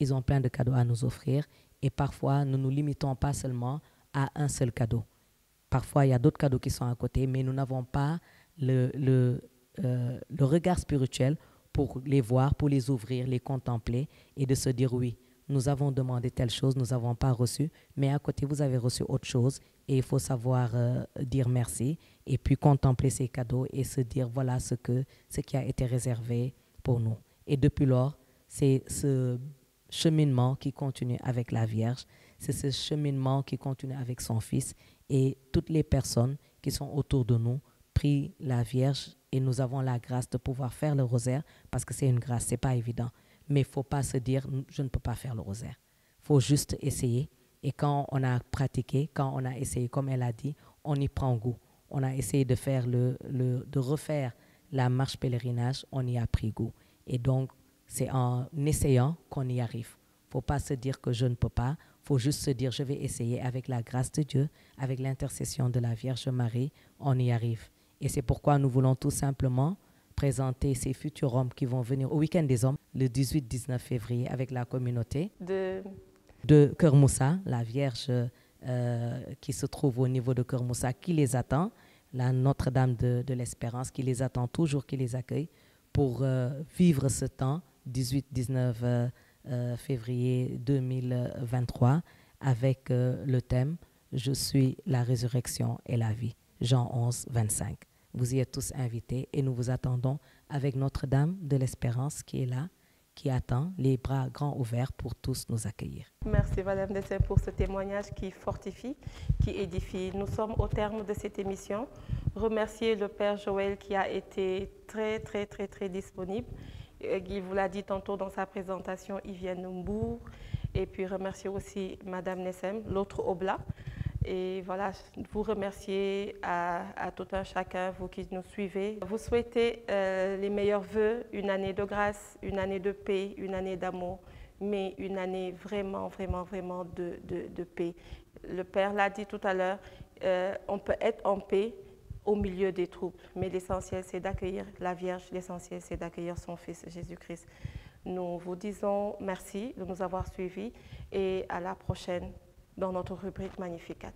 Ils ont plein de cadeaux à nous offrir et parfois, nous ne nous limitons pas seulement à un seul cadeau. Parfois, il y a d'autres cadeaux qui sont à côté, mais nous n'avons pas le regard spirituel pour les voir, pour les ouvrir, les contempler et de se dire oui, nous avons demandé telle chose, nous n'avons pas reçu, mais à côté, vous avez reçu autre chose et il faut savoir dire merci et puis contempler ces cadeaux et se dire voilà ce qui a été réservé pour nous. Et depuis lors, c'est ce cheminement qui continue avec la Vierge, c'est ce cheminement qui continue avec son Fils et toutes les personnes qui sont autour de nous prient la Vierge et nous avons la grâce de pouvoir faire le rosaire parce que c'est une grâce, c'est pas évident. Mais il ne faut pas se dire je ne peux pas faire le rosaire. Il faut juste essayer et quand on a pratiqué, quand on a essayé, comme elle a dit, on y prend goût. On a essayé de faire de refaire la marche pèlerinage, on y a pris goût. Et donc, c'est en essayant qu'on y arrive. Il ne faut pas se dire que je ne peux pas. Il faut juste se dire je vais essayer avec la grâce de Dieu, avec l'intercession de la Vierge Marie, on y arrive. Et c'est pourquoi nous voulons tout simplement présenter ces futurs hommes qui vont venir au week-end des hommes le 18-19 février avec la communauté de Kër Moussa, la Vierge qui se trouve au niveau de Kër Moussa, qui les attend, la Notre-Dame de l'Espérance qui les attend toujours, qui les accueille pour vivre ce temps 18-19 février 2023 avec le thème « Je suis la résurrection et la vie ». Jean 11, 25. Vous y êtes tous invités et nous vous attendons avec Notre-Dame de l'Espérance qui est là, qui attend, les bras grands ouverts pour tous nous accueillir. Merci Madame Nessem pour ce témoignage qui fortifie, qui édifie. Nous sommes au terme de cette émission. Remercier le Père Joël qui a été très, très, très, très disponible. Il vous l'a dit tantôt dans sa présentation, il vient de Mbour. Et puis remercier aussi Madame Nessem, l'autre oblat. Et voilà, vous remercier à tout un chacun, vous qui nous suivez. Vous souhaitez les meilleurs vœux, une année de grâce, une année de paix, une année d'amour, mais une année vraiment, vraiment, vraiment de paix. Le Père l'a dit tout à l'heure, on peut être en paix au milieu des troubles, mais l'essentiel c'est d'accueillir la Vierge, l'essentiel c'est d'accueillir son Fils Jésus-Christ. Nous vous disons merci de nous avoir suivis et à la prochaine dans notre rubrique Magnificat.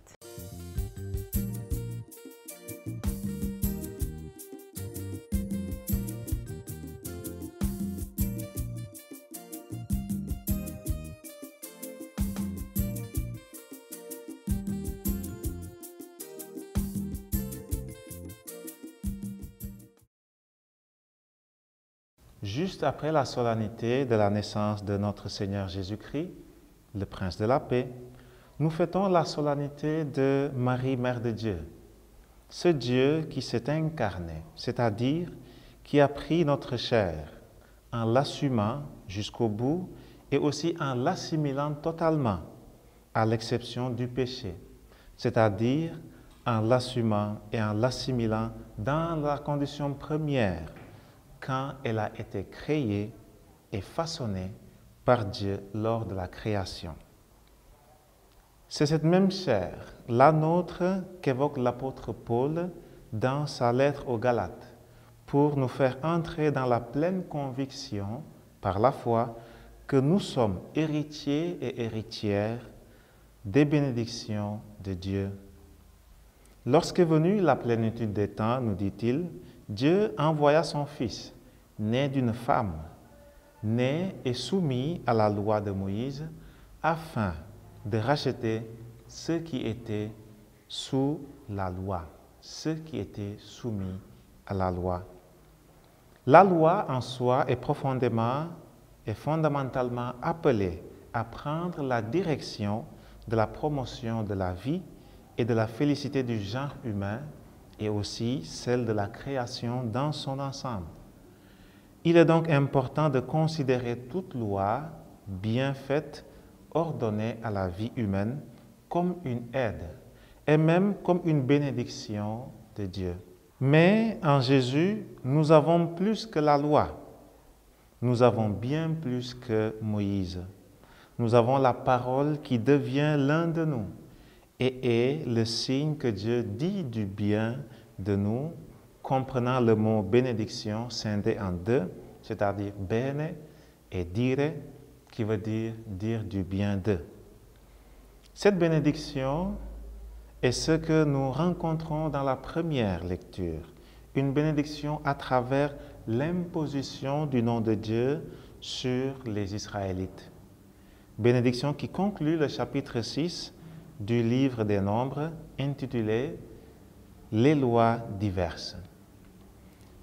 Juste après la solennité de la naissance de notre Seigneur Jésus-Christ, le Prince de la paix, nous fêtons la solennité de Marie, Mère de Dieu, ce Dieu qui s'est incarné, c'est-à-dire qui a pris notre chair en l'assumant jusqu'au bout et aussi en l'assimilant totalement, à l'exception du péché, c'est-à-dire en l'assumant et en l'assimilant dans la condition première, quand elle a été créée et façonnée par Dieu lors de la création. C'est cette même chair, la nôtre, qu'évoque l'apôtre Paul dans sa lettre aux Galates, pour nous faire entrer dans la pleine conviction, par la foi, que nous sommes héritiers et héritières des bénédictions de Dieu. Lorsqu'est venue la plénitude des temps, nous dit-il, Dieu envoya son Fils, né d'une femme, né et soumis à la loi de Moïse, afin de racheter ceux qui étaient sous la loi, ceux qui étaient soumis à la loi. La loi en soi est profondément et fondamentalement appelée à prendre la direction de la promotion de la vie et de la félicité du genre humain et aussi celle de la création dans son ensemble. Il est donc important de considérer toute loi bien faite, ordonnée à la vie humaine, comme une aide et même comme une bénédiction de Dieu. Mais en Jésus, nous avons plus que la loi. Nous avons bien plus que Moïse. Nous avons la parole qui devient l'un de nous et est le signe que Dieu dit du bien de nous, comprenant le mot bénédiction scindé en deux, c'est-à-dire bene et dire, qui veut dire du bien de. Cette bénédiction est ce que nous rencontrons dans la première lecture, une bénédiction à travers l'imposition du nom de Dieu sur les Israélites. Bénédiction qui conclut le chapitre 6 du livre des Nombres, intitulé « Les lois diverses ».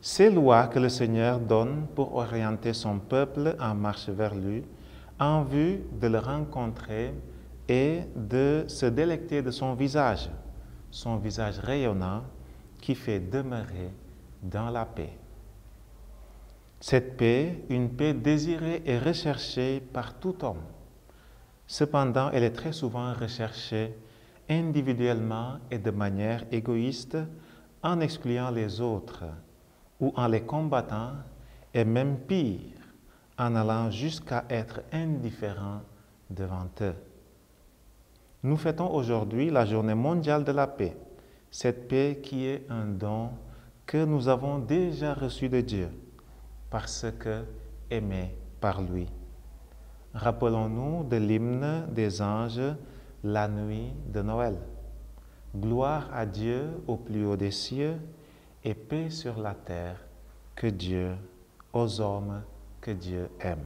Ces lois que le Seigneur donne pour orienter son peuple en marche vers lui, en vue de le rencontrer et de se délecter de son visage rayonnant qui fait demeurer dans la paix. Cette paix, une paix désirée et recherchée par tout homme. Cependant, elle est très souvent recherchée individuellement et de manière égoïste, en excluant les autres ou en les combattant, et même pire, en allant jusqu'à être indifférent devant eux. Nous fêtons aujourd'hui la journée mondiale de la paix, cette paix qui est un don que nous avons déjà reçu de Dieu, parce que aimé par lui. Rappelons-nous de l'hymne des anges, la nuit de Noël. Gloire à Dieu au plus haut des cieux et paix sur la terre que Dieu, aux hommes que Dieu aime.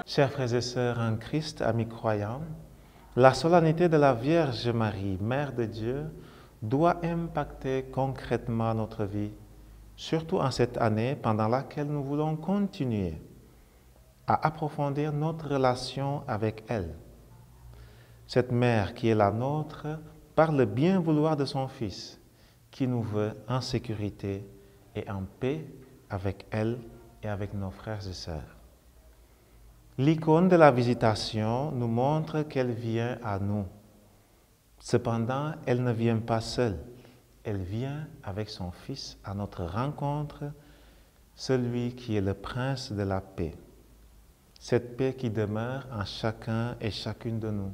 Chers frères et sœurs en Christ, amis croyants, la solennité de la Vierge Marie, Mère de Dieu, doit impacter concrètement notre vie, surtout en cette année pendant laquelle nous voulons continuer à approfondir notre relation avec elle. Cette mère qui est la nôtre, par le bien vouloir de son Fils, qui nous veut en sécurité et en paix avec elle et avec nos frères et sœurs. L'icône de la Visitation nous montre qu'elle vient à nous. Cependant, elle ne vient pas seule. Elle vient avec son Fils à notre rencontre, celui qui est le Prince de la paix. Cette paix qui demeure en chacun et chacune de nous.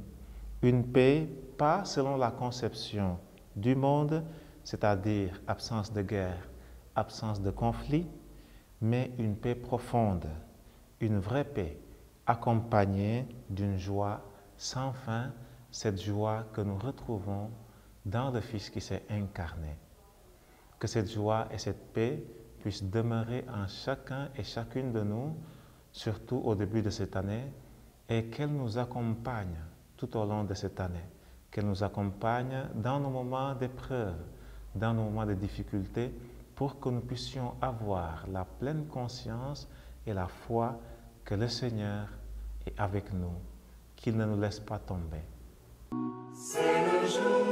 Une paix pas selon la conception du monde, c'est-à-dire absence de guerre, absence de conflit, mais une paix profonde, une vraie paix, accompagnée d'une joie sans fin, cette joie que nous retrouvons dans le Fils qui s'est incarné. Que cette joie et cette paix puissent demeurer en chacun et chacune de nous, surtout au début de cette année, et qu'elle nous accompagne tout au long de cette année, qu'elle nous accompagne dans nos moments d'épreuve, dans nos moments de difficulté, pour que nous puissions avoir la pleine conscience et la foi que le Seigneur est avec nous, qu'il ne nous laisse pas tomber. C'est le jour